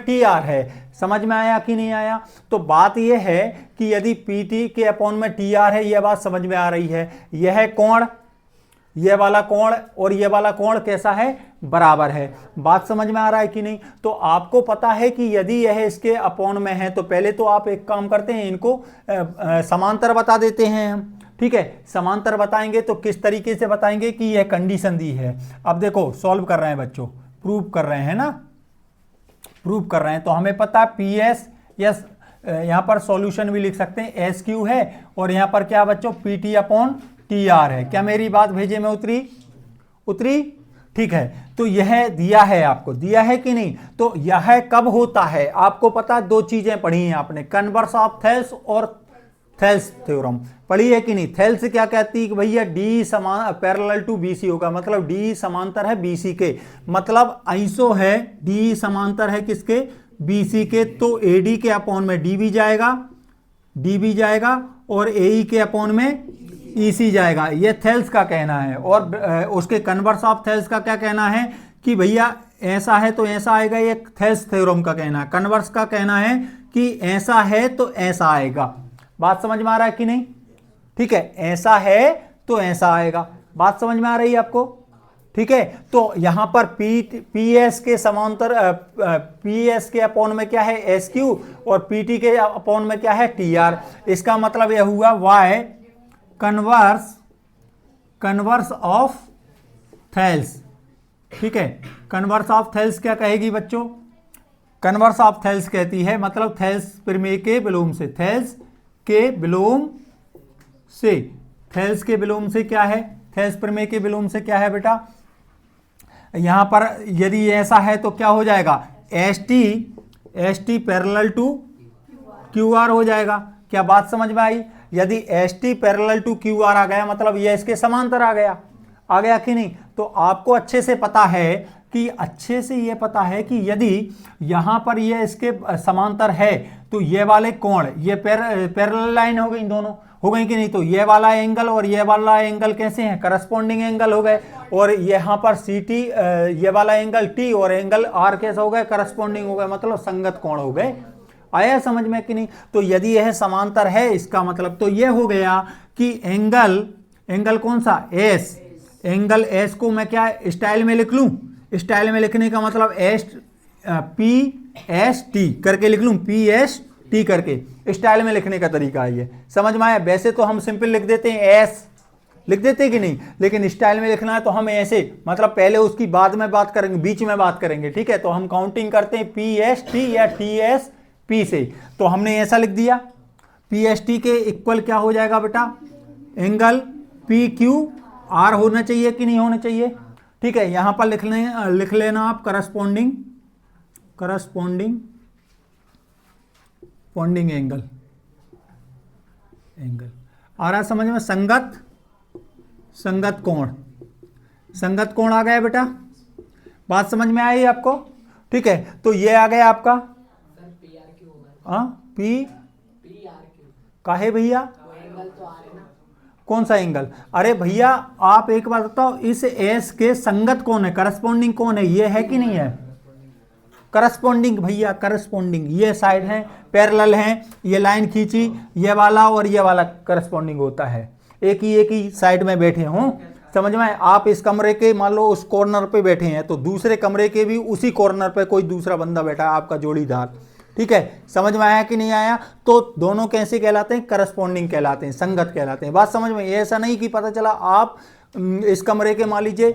TR है। समझ में आया कि नहीं आया? तो बात यह है कि यदि PT के अपॉन में TR है, यह बात समझ में आ रही है, यह कोण, यह वाला कोण और यह वाला कोण कैसा है, बराबर है। बात समझ में आ रहा है कि नहीं? तो आपको पता है कि यदि यह इसके अपॉन में है तो पहले तो आप एक काम करते हैं, इनको समांतर बता देते हैं हम। ठीक है, समांतर बताएंगे तो किस तरीके से बताएंगे कि यह कंडीशन दी है। अब देखो सॉल्व कर रहे हैं बच्चों, प्रूव कर रहे हैं ना, प्रूव कर रहे हैं। तो हमें पता PS, यस यहां पर सॉल्यूशन भी लिख सकते हैं, SQ है और यहां पर क्या बच्चों, PT/TR है। क्या मेरी बात भेजे में उतरी? ठीक है, तो यह दिया है, आपको दिया है कि नहीं? तो यह कब होता है आपको पता, 2 चीजें पढ़ी हैं आपने, कन्वर्स ऑफ थेल्स और थेल्स थ्योरम पढ़ी है कि नहीं। थेल्स क्या कहती है कि भैया D समान पैरेलल टू BC होगा, मतलब D समांतर है BC के, मतलब आइसो है, D समांतर है किसके, BC के, तो AD के अपॉन में D भी जाएगा और AE के अपॉन में EC जाएगा। ये थेल्स का कहना है। और उसके कन्वर्स ऑफ थेल्स का क्या कहना है कि भैया ऐसा है तो ऐसा आएगा, ये थेल्स थ्योरम का कहना है। कन्वर्स का कहना है कि ऐसा है तो ऐसा आएगा। बात समझ में आ रहा है कि नहीं? ठीक है, ऐसा है तो ऐसा आएगा। बात समझ में आ रही है आपको? ठीक है, तो यहां पर PS के समांतर PS के अपॉन में क्या है, SQ और PT के अपॉन में क्या है, TR। इसका मतलब यह हुआ Y कन्वर्स ऑफ थेल्स। ठीक है, कन्वर्स ऑफ थेल्स क्या कहेगी बच्चों, कन्वर्स ऑफ थेल्स कहती है, मतलब थेल्स प्रमेय के विलोम से, थेल्स के विलोम से क्या है, थेल्स प्रमेय के विलोम से क्या है बेटा, यहां पर यदि ऐसा है तो क्या हो जाएगा, ST पैरेलल टू QR हो जाएगा। क्या बात समझ में आई? यदि ST पैरेलल टू QR आ गया, मतलब यह इसके समांतर आ गया कि नहीं? तो आपको अच्छे से पता है कि अच्छे से ये पता है कि यदि यहाँ पर ये इसके समांतर है तो ये वाले कोण, ये पैरेलल लाइन हो गई, इन दोनों हो गई कि नहीं। तो ये वाला एंगल और ये वाला एंगल कैसे हैं, करस्पॉन्डिंग एंगल हो गए। और यहाँ पर सी टी, ये वाला एंगल टी और एंगल आर कैसा हो गया, करस्पॉन्डिंग हो गए, मतलब संगत कोण हो गए। आया समझ में कि नहीं। तो यदि यह समांतर है, इसका मतलब तो यह हो गया कि एंगल कौन सा, एस, एंगल एस को मैं क्या स्टाइल में लिख लूं, स्टाइल में लिखने का मतलब एस, पी एस टी करके लिख लूं, पी एस टी करके स्टाइल में लिखने का तरीका है ये, समझ में आया। वैसे तो हम सिंपल लिख देते हैं, एस लिख देते हैं कि नहीं, लेकिन स्टाइल में लिखना है तो हम ऐसे, मतलब पहले उसकी बाद में बात करेंगे, बीच में बात करेंगे, ठीक है। तो हम काउंटिंग करते हैं पी एस टी या टी एस पी से। तो हमने ऐसा लिख दिया, पी एस टी के इक्वल क्या हो जाएगा बेटा, एंगल पी क्यू आर होना चाहिए कि नहीं होना चाहिए, ठीक है। यहां पर लिख लेना आप करस्पॉन्डिंग एंगल आ रहा समझ में, संगत कोण आ गया बेटा, बात समझ में आई आपको, ठीक है। तो ये आ गया आपका पी काहे भैया, कौन सा एंगल, अरे भैया आप एक बात बताओ, इस एस के संगत कौन है, करस्पॉन्डिंग कौन है, ये है कि नहीं है, करस्पॉन्डिंग भैया, करस्पॉन्डिंग ये साइड है, पैरेलल है, ये लाइन खींची, ये वाला और ये वाला करस्पॉन्डिंग होता है, एक ही साइड में बैठे हों, समझ में। आप इस कमरे के मान लो उस कॉर्नर पे बैठे हैं, तो दूसरे कमरे के भी उसी कॉर्नर पे कोई दूसरा बंदा बैठा है, आपका जोड़ीदार, ठीक है। समझ में आया कि नहीं आया। तो दोनों कैसे कहलाते हैं, करस्पॉन्डिंग कहलाते हैं, संगत कहलाते हैं। बात समझ में, ऐसा नहीं कि पता चला आप इस कमरे के मान लीजिए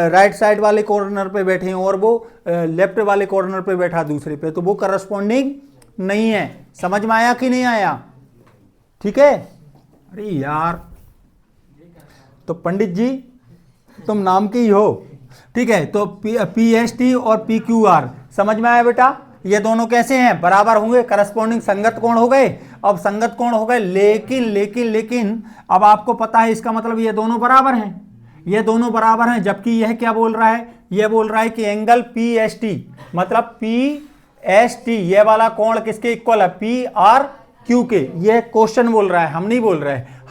राइट साइड वाले कॉर्नर पे बैठे हैं और वो लेफ्ट वाले कॉर्नर पे बैठा दूसरे पे, तो वो करस्पॉन्डिंग नहीं है। समझ में आया कि नहीं आया, ठीक है। अरे यार, तो पंडित जी तुम नाम के ही हो, ठीक है। तो पी एस टी और पी क्यू आर, समझ में आया बेटा, ये दोनों कैसे हैं, बराबर होंगे, करस्पॉन्डिंग संगत कोण हो गए। अब संगत कोण हो गए, लेकिन अब आपको पता है इसका मतलब ये दोनों बराबर हैं, ये दोनों बराबर हैं। जबकि यह क्या बोल रहा है, यह बोल रहा है कि एंगल पी एस टी, मतलब पी एस टी ये वाला कोण किसके इक्वल है, पी आर क्यू के। ये क्वेश्चन बोल रहा है, हम नहीं बोल रहे हैं।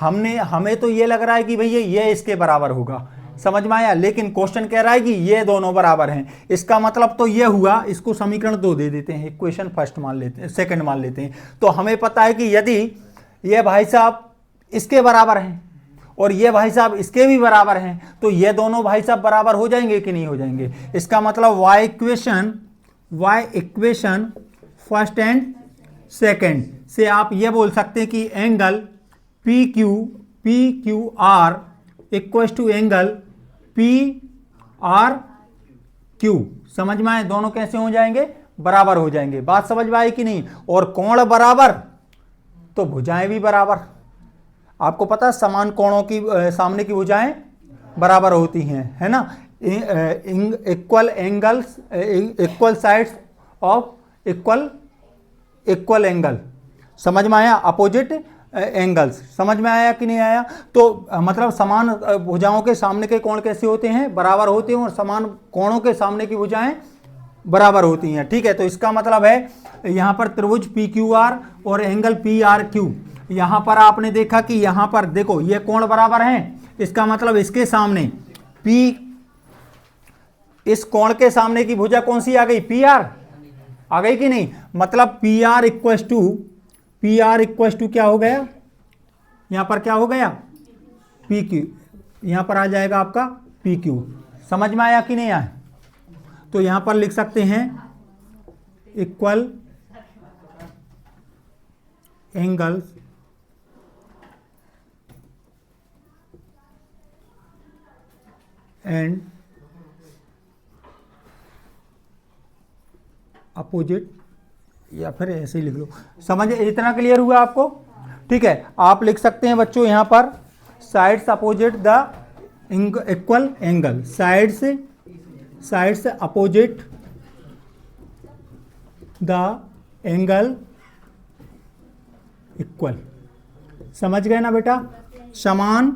हमें तो ये लग रहा है कि भैया ये इसके बराबर होगा, समझ में आया। लेकिन क्वेश्चन कह रहा है कि ये दोनों बराबर हैं, इसका मतलब तो ये हुआ, इसको समीकरण 2 दे देते हैं, इक्वेशन फर्स्ट मान लेते हैं, सेकंड मान लेते हैं। तो हमें पता है कि यदि ये भाई साहब इसके बराबर हैं और ये भाई साहब इसके भी बराबर हैं, तो ये दोनों भाई साहब बराबर हो जाएंगे कि नहीं हो जाएंगे। इसका मतलब by equation first and second से आप ये बोल सकते हैं कि angle P Q R equal to angle P R Q. समझ में आए, दोनों कैसे हो जाएंगे, बराबर हो जाएंगे। बात समझ में आई कि नहीं। और कोण बराबर तो भुजाएं भी बराबर। आपको पता है समान कोणों की सामने की भुजाएं बराबर होती हैं, है ना। Equal angles, equal sides of equal angle, समझ में आया, अपोजिट एंगल्स, समझ में आया कि नहीं आया। तो मतलब समान भुजाओं के सामने के कोण कैसे होते हैं, बराबर होते हैं, और समान कोणों के सामने की भुजाएं बराबर होती हैं, ठीक है। तो इसका मतलब है यहाँ पर त्रिभुज पी क्यू आर और एंगल पी आर क्यू, यहाँ पर आपने देखा कि यहाँ पर देखो ये कोण बराबर हैं, इसका मतलब इसके सामने पी, इस कोण के सामने की भुजा कौन सी आ गई, पी आर आ गई कि नहीं। मतलब पी आर इक्वल टू क्या हो गया, यहां पर क्या हो गया, पी क्यू, यहां पर आ जाएगा आपका पी क्यू। समझ में आया कि नहीं आया। तो यहां पर लिख सकते हैं इक्वल एंगल्स एंड अपोजिट, या फिर ऐसे ही लिख लो। समझ, इतना क्लियर हुआ आपको, ठीक है। आप लिख सकते हैं बच्चों यहां पर sides opposite the equal angle, sides opposite the angle equal. समझ गए ना बेटा, समान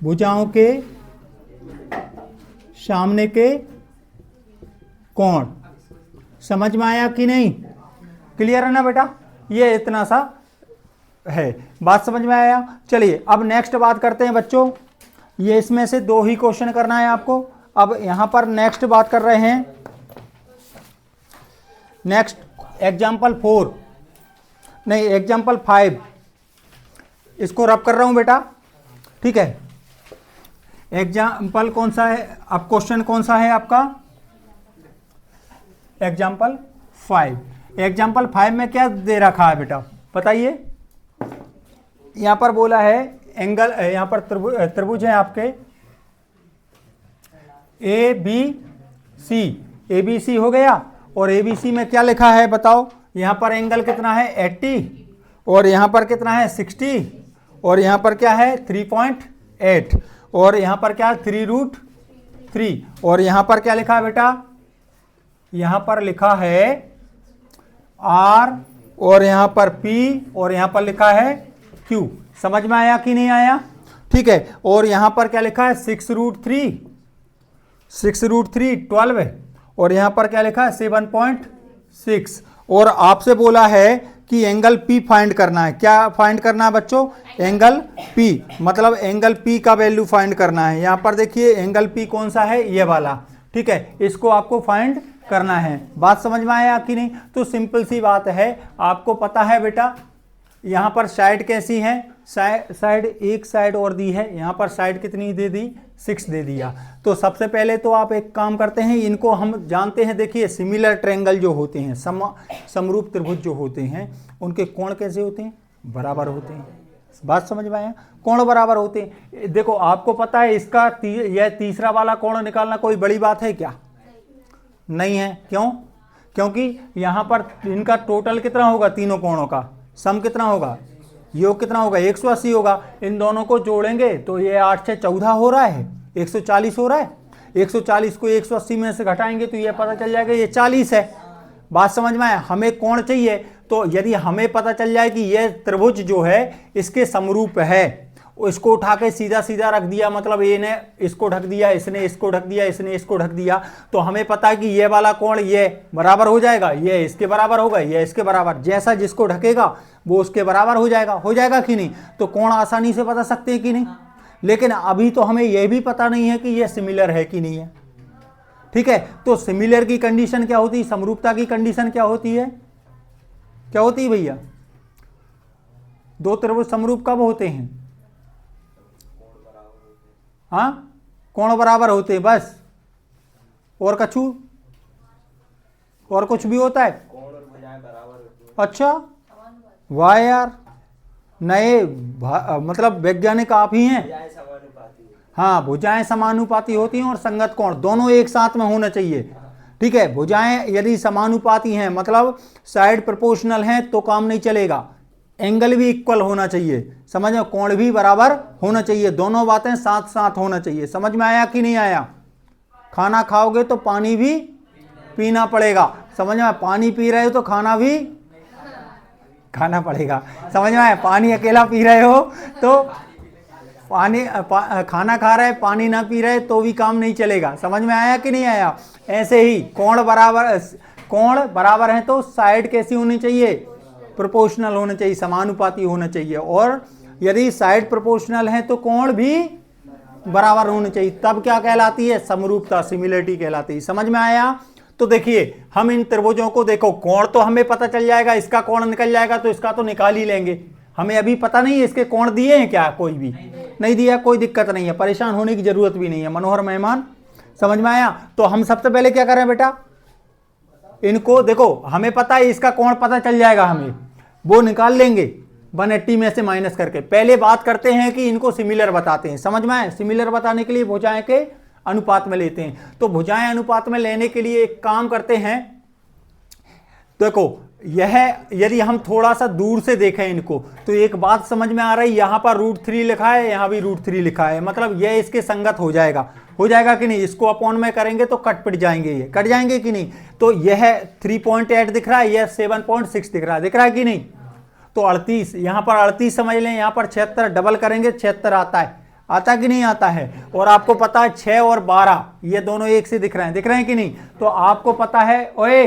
भुजाओं के सामने के कोण। समझ में आया कि नहीं? क्लियर है ना बेटा? ये इतना सा है, बात समझ में आया? चलिए अब नेक्स्ट बात करते हैं बच्चों। ये इसमें से 2 ही क्वेश्चन करना है आपको। अब यहां पर नेक्स्ट बात कर रहे हैं, नेक्स्ट एग्जाम्पल 4 नहीं एग्जाम्पल 5, इसको रब कर रहा हूं बेटा, ठीक है। एग्जाम्पल कौन सा है? अब क्वेश्चन कौन सा है आपका? एग्जाम्पल 5। एग्जाम्पल 5 में क्या दे रखा है बेटा बताइए? यहां पर बोला है एंगल, यहां पर त्रिभुज है आपके ए बी सी। ए बी सी हो गया, और ए बी सी में क्या लिखा है बताओ? यहां पर एंगल कितना है 80, और यहां पर कितना है 60, और यहां पर क्या है 3.8, और यहां पर क्या 3√3, और यहां पर क्या लिखा है बेटा? यहां पर लिखा है R, और यहां पर P, और यहां पर लिखा है Q। समझ में आया कि नहीं आया? ठीक है। और यहां पर क्या लिखा है 6√3, 6√3 12, और यहां पर क्या लिखा है 7.6। और आपसे बोला है कि एंगल P फाइंड करना है। क्या फाइंड करना है बच्चों? एंगल P, मतलब एंगल P का वैल्यू फाइंड करना है। यहां पर देखिए एंगल P कौन सा है? ये वाला, ठीक है। इसको आपको फाइंड करना है। बात समझ में आया कि नहीं? तो सिंपल सी बात है, आपको पता है बेटा यहां पर साइड कैसी है? साइड एक साइड और दी है, यहां पर साइड कितनी दे दी? 6 दे दिया। तो सबसे पहले तो आप एक काम करते हैं, इनको हम जानते हैं, देखिए सिमिलर ट्रायंगल जो होते हैं, समरूप त्रिभुज जो होते हैं, उनके कोण कैसे होते हैं? बराबर होते हैं। बात समझ में आया? कोण बराबर होते हैं। देखो आपको पता है इसका यह तीसरा वाला कोण निकालना कोई बड़ी बात है क्या? नहीं है। क्यों? क्योंकि यहां पर इनका टोटल कितना होगा? तीनों कोणों का सम कितना होगा? योग कितना होगा? 180 होगा। इन दोनों को जोड़ेंगे तो ये 8 से 14 हो रहा है, 140 हो रहा है। 140 को 180 में से घटाएंगे तो ये पता चल जाएगा ये 40 है। बात समझ में आया? हमें कोण चाहिए, तो यदि हमें पता चल जाए कि ये त्रिभुज जो है इसके समरूप है, इसको उठा के सीधा सीधा रख दिया, मतलब ये ने इसको ढक दिया, इसने इसको ढक दिया, इसने इसको ढक दिया, तो हमें पता है कि ये वाला कोण ये बराबर हो जाएगा, ये इसके बराबर होगा, ये इसके बराबर, जैसा जिसको ढकेगा वो उसके बराबर हो जाएगा कि नहीं? तो कोण आसानी से बता सकते हैं कि नहीं? लेकिन अभी तो हमें यह भी पता नहीं है कि ये सिमिलर है कि नहीं है। ठीक है, तो सिमिलर की कंडीशन क्या होती है? समरूपता की कंडीशन क्या होती है? क्या होती है भैया? दो त्रिभुज समरूप कब होते हैं? हाँ, कोण बराबर होते हैं बस। और कछु और कुछ भी होता है? अच्छा वाह यार, नए मतलब वैज्ञानिक आप ही हैं। हाँ, भुजाएं समानुपाती होती हैं और संगत कोण दोनों एक साथ में होना चाहिए। ठीक है, भुजाएं यदि समानुपाती हैं मतलब साइड प्रोपोर्शनल हैं तो काम नहीं चलेगा, एंगल भी इक्वल होना चाहिए, समझ में? कोण भी बराबर होना चाहिए, दोनों बातें साथ साथ होना चाहिए। समझ में आया कि नहीं आया? खाना खाओगे तो पानी भी पीना पड़ेगा, समझ में? पानी पी रहे हो तो खाना भी खाना पड़ेगा, समझ में आया? पानी अकेला पी रहे हो तो खाना खा रहे पानी ना पी रहे तो भी काम नहीं चलेगा। समझ में आया कि नहीं आया? ऐसे ही कोण बराबर है तो साइड कैसी होनी चाहिए? प्रोपोर्शनल होना चाहिए, समानुपाती होना चाहिए। और यदि साइड प्रोपोर्शनल है तो कोण भी बराबर होने चाहिए, तब क्या कहलाती है? समरूपता, सिमिलरिटी कहलाती है। समझ में आया? तो देखिए हम इन त्रिभुजों को देखो, कोण तो हमें पता चल जाएगा, इसका कोण निकल जाएगा तो इसका तो निकाल ही लेंगे। हमें अभी पता नहीं है इसके कोण दिए हैं क्या, कोई भी नहीं दिया, कोई दिक्कत नहीं है, परेशान होने की जरूरत भी नहीं है। मनोहर मेहमान, समझ में आया? तो हम सबसे पहले क्या करें बेटा, इनको देखो, हमें पता है इसका कोण पता चल जाएगा, हमें वो निकाल लेंगे 180 में से माइनस करके। पहले बात करते हैं कि इनको सिमिलर बताते हैं। समझ में आए? सिमिलर बताने के लिए भुजाएं के अनुपात में लेते हैं। तो भुजाएं अनुपात में लेने के लिए एक काम करते हैं, देखो यह यदि हम थोड़ा सा दूर से देखें इनको तो एक बात समझ में आ रही है, यहां पर √3 लिखा है, यहां भी √3 लिखा है, मतलब यह इसके संगत हो जाएगा कि नहीं? इसको अपॉन में करेंगे तो कट पिट जाएंगे, ये कट जाएंगे कि नहीं? तो यह 3.8 दिख रहा है, यह 7.6 दिख रहा है कि नहीं? तो 38, यहां पर 38 समझ लें, यहां पर 76, डबल करेंगे 76 आता है। आता कि नहीं आता है? और आपको पता है 6 और 12 ये दोनों एक से दिख रहे हैं कि नहीं? तो आपको पता है ओए,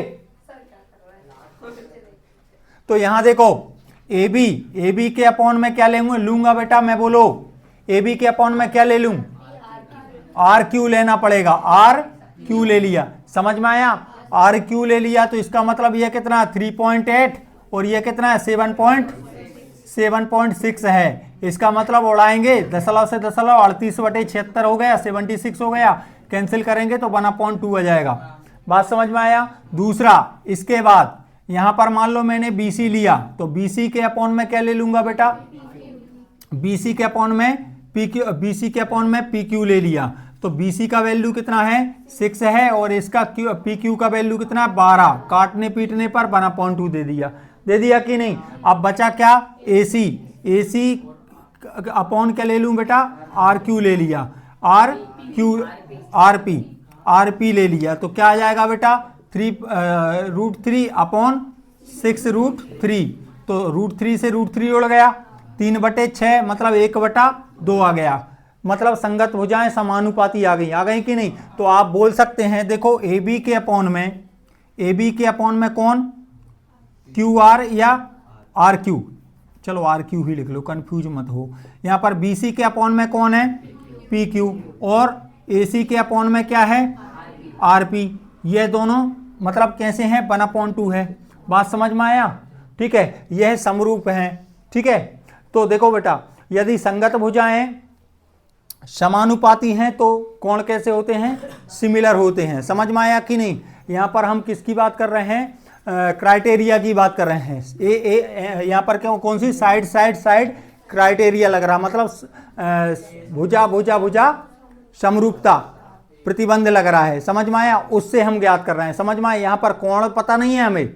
तो यहां देखो ए बी के अपॉन में क्या लूंगा बेटा, मैं बोलो ए बी के अपॉन में क्या ले लूं? आर क्यू लेना पड़ेगा, आर क्यू ले लिया, समझ में आया? आर क्यू ले लिया तो इसका मतलब ये कितना 3.8 और ये कितना है 7.6 है। इसका मतलब उड़ाएंगे दशमलव से दशमलव 38/76 हो गया, 76 हो गया, कैंसिल करेंगे तो 1/2 आ जाएगा। बात समझ में आया? दूसरा, इसके बाद यहां पर मान लो मैंने BC लिया तो BC के अपॉन में क्या ले लूंगा बेटा? BC के अपॉन में PQ ले लिया तो BC का वैल्यू कितना है 6 है और इसका PQ का वैल्यू कितना है 12, काटने पीटने पर 1/2 दे दिया कि नहीं? अब बचा क्या? AC अपॉन क्या ले लूं बेटा? RQ ले लिया, RP ले लिया तो क्या आ जाएगा बेटा? √3 अपॉन 6√3, तो √3 से √3 उड़ गया, 3/6 मतलब 1/2 आ गया। मतलब संगत भुजाएं समानुपाती आ गई कि नहीं? तो आप बोल सकते हैं देखो AB के अपॉन में कौन? QR या RQ, चलो RQ ही लिख लो, कंफ्यूज मत हो। यहां पर BC के अपॉन में कौन है? PQ, और AC के अपॉन में क्या है? RP। ये दोनों मतलब कैसे हैं? 1/2 है। बात समझ में आया? ठीक है, यह समरूप है। ठीक है, तो देखो बेटा यदि संगत भुजाएं समानुपाती हैं तो कोण कैसे होते हैं? सिमिलर होते हैं। समझ में आया कि नहीं? यहां पर हम किसकी बात कर रहे हैं? क्राइटेरिया की बात कर रहे हैं। यहां पर क्यों, कौन सी? साइड क्राइटेरिया लग रहा, मतलब भुजा समरूपता प्रतिबंध लग रहा है। समझ में आया? उससे हम ज्ञात कर रहे हैं। समझ में आया? यहां पर कोण पता नहीं है हमें।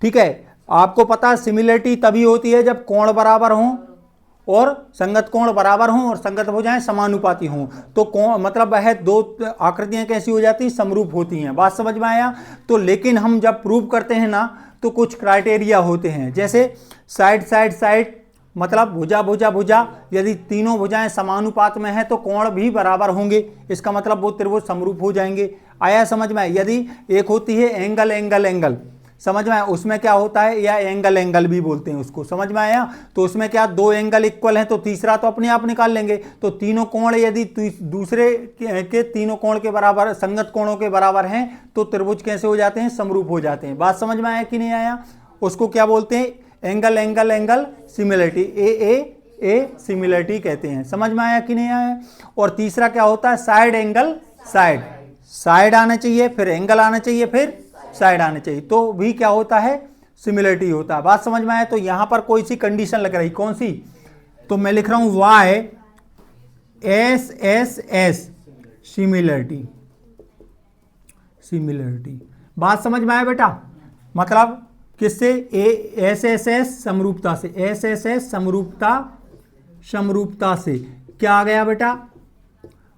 ठीक है, आपको पता है सिमिलरिटी तभी होती है जब कोण बराबर हों और संगत कोण बराबर हों और संगत भुजाएं समानुपाती हों, तो कोण मतलब वह दो आकृतियां कैसी हो जाती हैं? समरूप होती हैं। बात समझ में आया? तो लेकिन हम जब प्रूव करते हैं ना तो कुछ क्राइटेरिया होते हैं, जैसे साइड मतलब भुजा, यदि तीनों भुजाएं समानुपात में है तो कोण भी बराबर होंगे, इसका मतलब वो त्रिभुज समरूप हो जाएंगे। आया समझ में? यदि एक होती है एंगल, समझ में आया? उसमें क्या होता है, या एंगल भी बोलते हैं उसको। समझ में आया? तो उसमें क्या, दो एंगल इक्वल हैं तो तीसरा तो अपने आप निकाल लेंगे। तो तीनों कोण यदि दूसरे के तीनों कोण के बराबर, संगत कोणों के बराबर हैं तो त्रिभुज कैसे हो जाते हैं? समरूप हो जाते हैं। बात समझ में आया कि नहीं आया? उसको क्या बोलते हैं? एंगल सिमिलरिटी, ए सिमिलरिटी कहते हैं। समझ में आया कि नहीं आया? और तीसरा क्या होता है? साइड आना चाहिए, फिर एंगल आना चाहिए, फिर साइड आने चाहिए, तो भी क्या होता है? सिमिलरिटी होता है। बात समझ में आया? तो यहां पर कोई सी कंडीशन लग रही, कौन सी? तो मैं लिख रहा हूं YSSS सिमिलरिटी। बात समझ में आया बेटा? मतलब किससे? SSS समरूपता से, SSS समरूपता से क्या आ गया बेटा?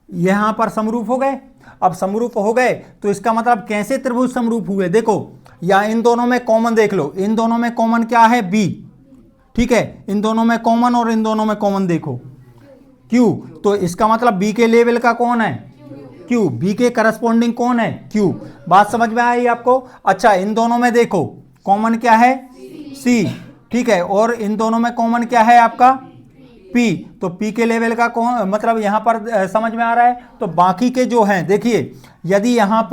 यहां पर समरूप हो गए। अब समरूप हो गए तो इसका मतलब कैसे त्रिभुज समरूप हुए? देखो, या इन दोनों में कॉमन देख लो, इन दोनों में कॉमन क्या है? B। ठीक है, इन दोनों में कॉमन और इन दोनों में कॉमन देखो Q, तो इसका मतलब B के लेवल का कौन है? Q। B के करस्पॉन्डिंग कौन है? Q। बात समझ में आई आपको? अच्छा, इन दोनों में देखो कॉमन क्या है? C। ठीक है, और इन दोनों में कॉमन क्या है आपका? P। तो P के लेवल का कौन, मतलब यहां पर समझ में आ रहा है? तो बाकी के जो हैं, देखिए यदि यहां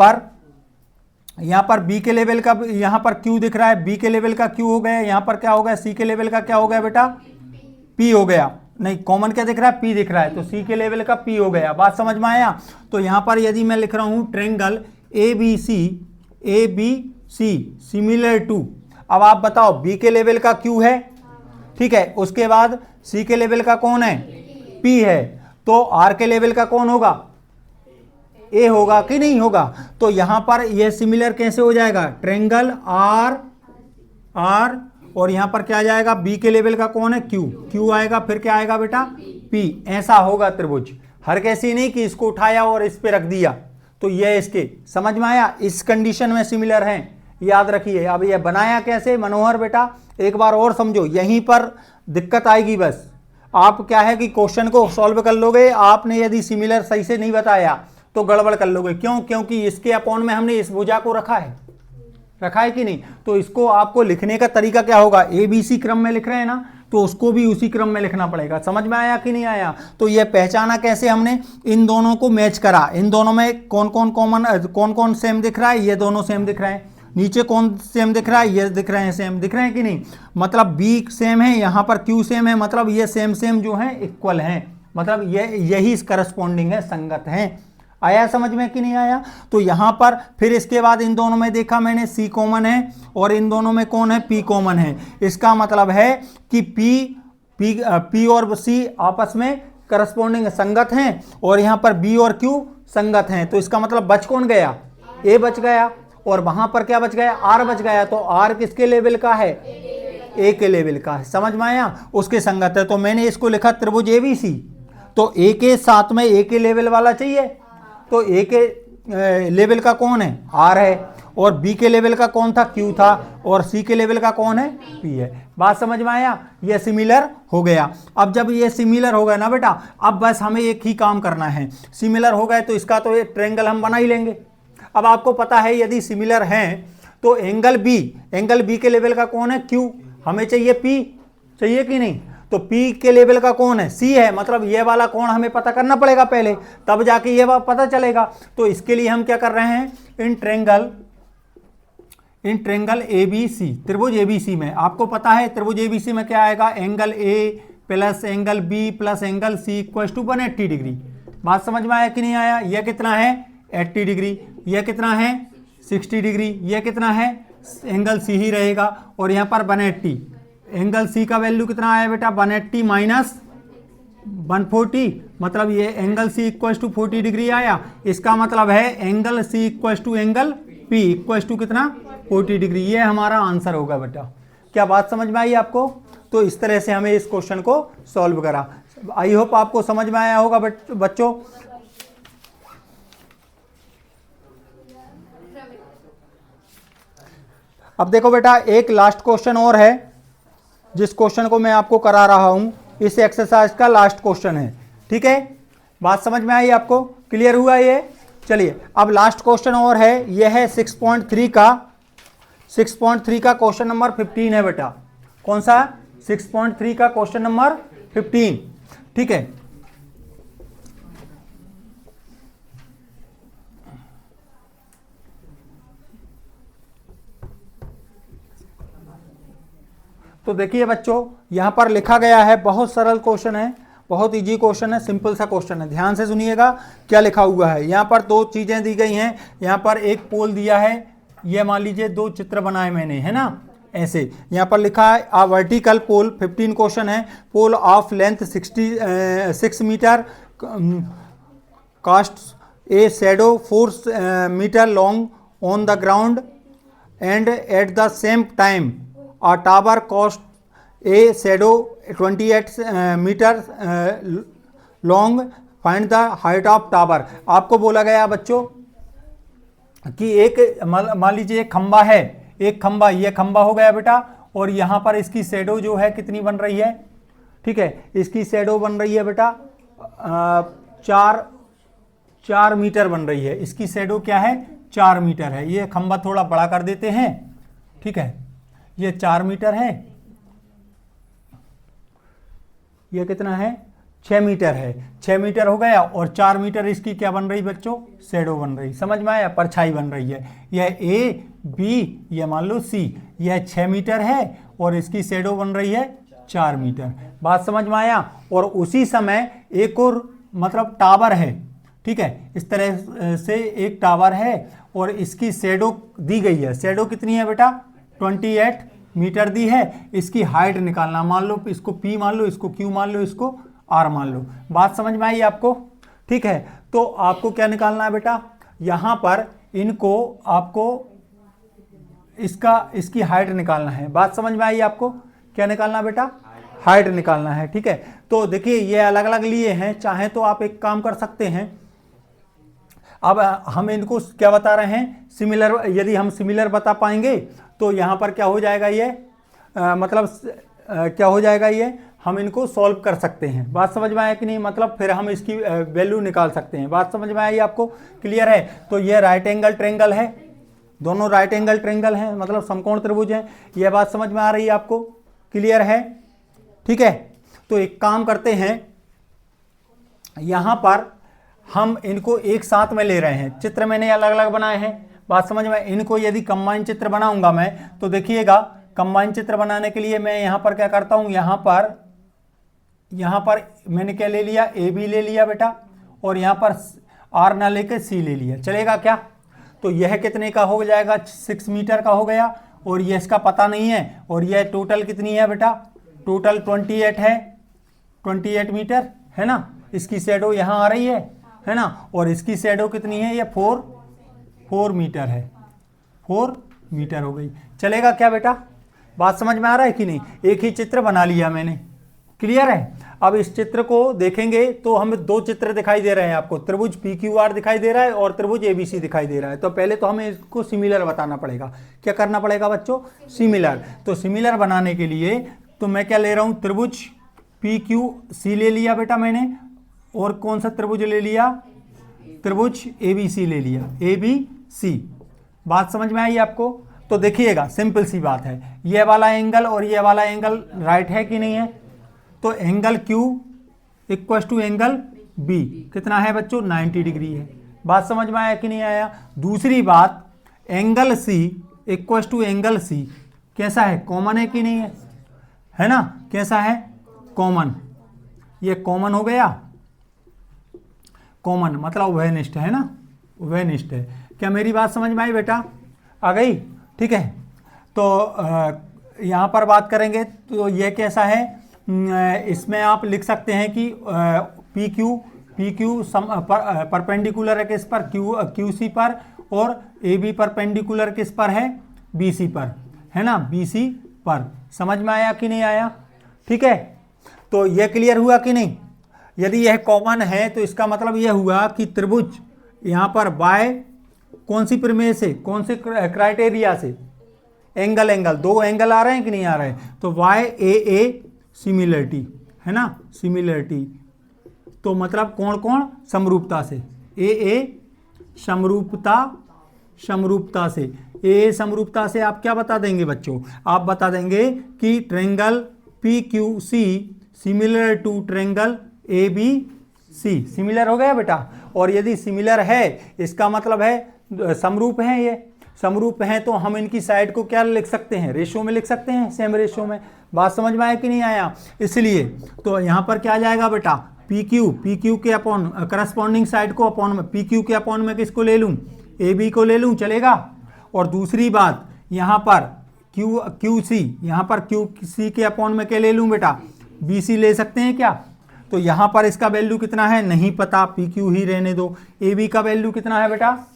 पर B के लेवल का, यहां पर Q दिख रहा है, B के लेवल का Q हो गया, यहां पर क्या हो गया? C के लेवल का क्या हो गया बेटा? P हो गया। नहीं, कॉमन क्या दिख रहा है? P दिख रहा है, तो C के लेवल का P हो गया। बात समझ में आया? तो यहां पर यदि मैं लिख रहा हूं ट्रायंगल ABC सिमिलर टू, अब आप बताओ B के लेवल का Q है, ठीक है, उसके बाद C के लेवल का कौन है? P है, तो R के लेवल का कौन होगा? A होगा कि नहीं होगा? तो यहां पर यह सिमिलर कैसे हो जाएगा? ट्रायंगल R और यहां पर क्या आ जाएगा? B के लेवल का कौन है? Q आएगा, फिर क्या आएगा बेटा? P। ऐसा होगा त्रिभुज। हर कैसी नहीं कि इसको उठाया और इस पे रख दिया, तो यह इसके, समझ में आया? इस कंडीशन में सिमिलर हैं, याद रखिए। अब यह बनाया कैसे? मनोहर बेटा एक बार और समझो, यहीं पर दिक्कत आएगी बस। आप क्या है कि क्वेश्चन को सॉल्व कर लोगे, आपने यदि सिमिलर सही से नहीं बताया तो गड़बड़ कर लोगे। क्यों? क्योंकि इसके अपॉन में हमने इस भुजा को रखा है कि नहीं। तो इसको आपको लिखने का तरीका क्या होगा, ABC क्रम में लिख रहे हैं ना, तो उसको भी उसी क्रम में लिखना पड़ेगा। समझ में आया कि नहीं आया? तो यह पहचाना कैसे हमने, इन दोनों को मैच करा, इन दोनों में कौन कौन सेम दिख रहा है, ये दोनों सेम दिख रहे हैं। नीचे कौन सेम दिख रहा है, ये दिख रहे हैं, सेम दिख रहे हैं कि नहीं। मतलब B सेम है, यहाँ पर Q सेम है, मतलब ये सेम जो है इक्वल हैं, मतलब ये यही करस्पॉन्डिंग है, संगत हैं। आया समझ में कि नहीं आया? तो यहां पर फिर इसके बाद इन दोनों में देखा मैंने C कॉमन है और इन दोनों में कौन है, P कॉमन है। इसका मतलब है कि P और C आपस में करस्पॉन्डिंग संगत हैं और यहां पर B और Q संगत हैं। तो इसका मतलब बच कौन गया, A बच गया, और वहां पर क्या बच गया, R बच गया। तो R किसके लेवल का है, A के लेवल का है। समझ में आया? उसके संगत है। तो मैंने इसको लिखा त्रिभुज ABC। तो A के साथ में A के लेवल वाला चाहिए, तो A के लेवल का कौन है, R है, और B के लेवल का कौन था, Q था, और C के लेवल का कौन है, P है। बात समझ में आया? ये सिमिलर हो गया। अब जब ये सिमिलर हो गया ना बेटा, अब बस हमें एक ही काम करना है। सिमिलर हो गए तो इसका तो एक ट्रायंगल हम बना ही लेंगे। अब आपको पता है यदि सिमिलर हैं तो एंगल B के लेवल का कौन है, Q, हमें चाहिए P, चाहिए कि नहीं। तो P के लेवल का कौन है, C है, मतलब ये वाला कोण हमें पता करना पड़ेगा पहले, तब जाके ये पता चलेगा। तो इसके लिए हम क्या कर रहे हैं, इन ट्रेंगल ABC, त्रिभुज ABC में आपको पता है त्रिभुज ABC में क्या आएगा, angle A plus angle B plus angle C equal to 180 degree. बात समझ में आया कि नहीं आया? यह कितना है, 80 डिग्री, यह कितना है, 60 डिग्री, यह कितना है, एंगल C ही रहेगा, और यहाँ पर 180। एंगल C का वैल्यू कितना आया बेटा, 180 माइनस 140, मतलब ये angle C equal to 40 degree आया। इसका मतलब है angle C equal to angle P equal to कितना, 40 डिग्री। ये हमारा आंसर होगा बेटा। क्या बात समझ में आई आपको? तो इस तरह से हमें इस क्वेश्चन को सॉल्व करा। आई होप आपको समझ में आया होगा बच्चों। अब देखो बेटा, एक लास्ट क्वेश्चन और है, जिस क्वेश्चन को मैं आपको करा रहा हूं, इस एक्सरसाइज का लास्ट क्वेश्चन है। ठीक है, बात समझ में आई आपको, क्लियर हुआ ये? चलिए अब लास्ट क्वेश्चन और है, यह है 6.3 का क्वेश्चन नंबर 15 है बेटा। कौन सा? 6.3 का क्वेश्चन नंबर 15। ठीक है, तो देखिए बच्चों, यहां पर लिखा गया है, बहुत सरल क्वेश्चन है, बहुत इजी क्वेश्चन है, सिंपल सा क्वेश्चन है। ध्यान से सुनिएगा क्या लिखा हुआ है। यहाँ पर दो चीजें दी गई हैं। यहाँ पर एक पोल दिया है, ये मान लीजिए दो चित्र बनाए मैंने, है ना, ऐसे। यहाँ पर लिखा है आ वर्टिकल पोल, 15 क्वेश्चन है, pole of length 6 metre, cast a shadow 4 metre long on the ground and at the same time a tower cost a shadow 28 metre long, find the height of tower. आपको बोला गया बच्चों कि एक मान लीजिए एक खंबा है, एक खंबा, ये खंबा हो गया बेटा, और यहाँ पर इसकी शेडो जो है कितनी बन रही है, ठीक है, इसकी शेडो बन रही है बेटा 4 मीटर बन रही है। इसकी शेडो क्या है, 4 मीटर है। ये खंबा थोड़ा बड़ा कर देते हैं, ठीक है, ये 4 मीटर है, ये कितना है, 6 मीटर है। 6 मीटर हो गया, और 4 मीटर इसकी क्या बन रही बच्चों, शेडो बन रही। समझ में आया? परछाई बन रही है। यह A B, यह मान लो C, यह 6 मीटर है और इसकी शेडो बन रही है 4 मीटर। बात समझ में आया? और उसी समय एक और मतलब टावर है, ठीक है, इस तरह से एक टावर है और इसकी शेडो दी गई है। शेडो कितनी है बेटा, 28 मीटर दी है। इसकी हाइट निकालना, मान लो इसको P मान लो, इसको Q मान लो, इसको R मान लो। बात समझ में आई आपको? ठीक है, तो आपको क्या निकालना है बेटा, यहां पर इनको आपको इसकी हाइट निकालना है। बात समझ में आई आपको? क्या निकालना है बेटा, हाइट निकालना है। ठीक है, तो देखिए ये अलग अलग लिए हैं, चाहे तो आप एक काम कर सकते हैं। अब हम इनको क्या बता रहे हैं, सिमिलर, यदि हम सिमिलर बता पाएंगे तो यहाँ पर क्या हो जाएगा, ये मतलब क्या हो जाएगा, ये हम इनको सॉल्व कर सकते हैं। बात समझ में आया कि नहीं, मतलब फिर हम इसकी वैल्यू निकाल सकते हैं। बात समझ में आई आपको, क्लियर है। तो ये राइट एंगल ट्रायंगल है, दोनों राइट एंगल ट्रायंगल हैं, मतलब समकोण त्रिभुज है। यह बात समझ में आ रही है आपको, क्लियर है, ठीक है। तो एक काम करते हैं, यहां पर हम इनको एक साथ में ले रहे हैं, चित्र मैंने अलग अलग बनाए हैं। बात समझ में, इनको यदि कंबाइन चित्र बनाऊंगा मैं, तो देखिएगा कंबाइन चित्र बनाने के लिए मैं यहां पर क्या करता हूं, यहां पर मैंने क्या ले लिया, ए बी ले लिया बेटा, और यहां पर आर ना लेकर सी ले लिया, चलेगा क्या। तो यह कितने का हो जाएगा, 6 मीटर का हो गया, और यह इसका पता नहीं है, और यह टोटल कितनी है बेटा, टोटल 28 है, 28 मीटर है ना। इसकी शैडो यहां आ रही है ना, और इसकी शैडो कितनी है, ये 4 मीटर है, 4 मीटर हो गई, चलेगा क्या बेटा। बात समझ में आ रहा है कि नहीं, एक ही चित्र बना लिया मैंने, क्लियर है। अब इस चित्र को देखेंगे तो हमें 2 चित्र दिखाई दे रहे हैं आपको, त्रिभुज PQR दिखाई दे रहा है और त्रिभुज ABC दिखाई दे रहा है। तो पहले तो हमें इसको सिमिलर बताना पड़ेगा। क्या करना पड़ेगा बच्चों, सिमिलर। तो सिमिलर बनाने के लिए तो मैं क्या ले रहा हूं, त्रिभुज PQC ले लिया बेटा मैंने, और कौन सा त्रिभुज ले लिया, त्रिभुज ABC ले लिया, ABC। बात समझ में आई आपको। तो देखिएगा सिंपल सी बात है, ये वाला एंगल और ये वाला एंगल राइट है कि नहीं है। तो angle Q equal to angle B कितना है बच्चों, 90 डिग्री है। बात समझ में आया कि नहीं आया। दूसरी बात, angle C equal to angle C कैसा है, कॉमन है कि नहीं है ना, कैसा है, कॉमन। ये कॉमन हो गया, कॉमन मतलब उभयनिष्ठ है ना, उभयनिष्ठ है। क्या मेरी बात समझ में आई बेटा, आ गई, ठीक है। तो यहाँ पर बात करेंगे तो ये कैसा है, इसमें आप लिख सकते हैं कि PQ परपेंडिकुलर है किस पर, QC पर, और AB परपेंडिकुलर किस पर है, BC पर, है ना, BC पर। समझ में आया कि नहीं आया, ठीक है। तो यह क्लियर हुआ कि नहीं। यदि यह कॉमन है तो इसका मतलब यह हुआ कि त्रिभुज यहाँ पर बाय कौन सी प्रमेय से, कौन से क्राइटेरिया से, एंगल 2 एंगल आ रहे हैं कि नहीं आ रहे हैं। तो YAA सिमिलरिटी है ना, सिमिलरिटी। तो मतलब कौन समरूपता से, AA समरूपता से, AA समरूपता से आप क्या बता देंगे बच्चों, आप बता देंगे कि triangle PQC similar to triangle ABC। Similar हो गया बेटा। और यदि सिमिलर है इसका मतलब है समरूप है, ये समरूप हैं, तो हम इनकी साइड को क्या लिख सकते हैं, रेशियो में लिख सकते हैं, सेम रेशियो में। बात समझ में आया कि नहीं आया। इसलिए तो यहाँ पर क्या जाएगा बेटा, PQ के अपॉन करस्पॉन्डिंग साइड को अपॉन में, PQ के अपॉन में किसको ले लूँ, AB को ले लूँ, चलेगा। और दूसरी बात यहाँ पर QC, यहाँ पर QC के अपॉन में क्या ले लूँ बेटा, BC ले सकते हैं क्या। तो यहाँ पर इसका वैल्यू कितना है नहीं पता, PQ ही रहने दो। AB का वैल्यू कितना है बेटा,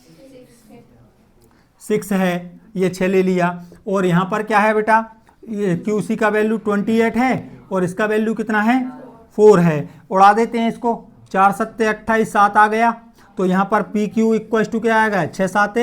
6 है, ये 6 ले लिया। और यहाँ पर क्या है बेटा, ये QC का वैल्यू 28 है, और इसका वैल्यू कितना है, 4 है। उड़ा देते हैं इसको, 4 7 28, 7 आ गया। तो यहाँ पर PQ इक्वल टू क्या आ गया, 6 7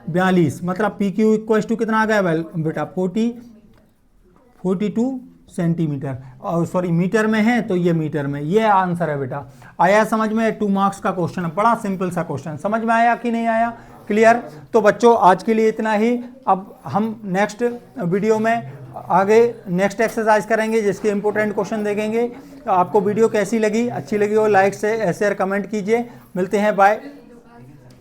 42, मतलब PQ इक्वल टू कितना आ गया बेटा, 42 सेंटीमीटर, और सॉरी मीटर में है तो ये मीटर में, ये आंसर है बेटा। आया समझ में, 2 मार्क्स का क्वेश्चन है, बड़ा सिंपल सा क्वेश्चन, समझ में आया कि नहीं आया, क्लियर। तो बच्चों आज के लिए इतना ही। अब हम नेक्स्ट वीडियो में आगे नेक्स्ट एक्सरसाइज करेंगे जिसके इंपॉर्टेंट क्वेश्चन देखेंगे। आपको वीडियो कैसी लगी, अच्छी लगी हो लाइक से शेयर कमेंट कीजिए। मिलते हैं, बाय।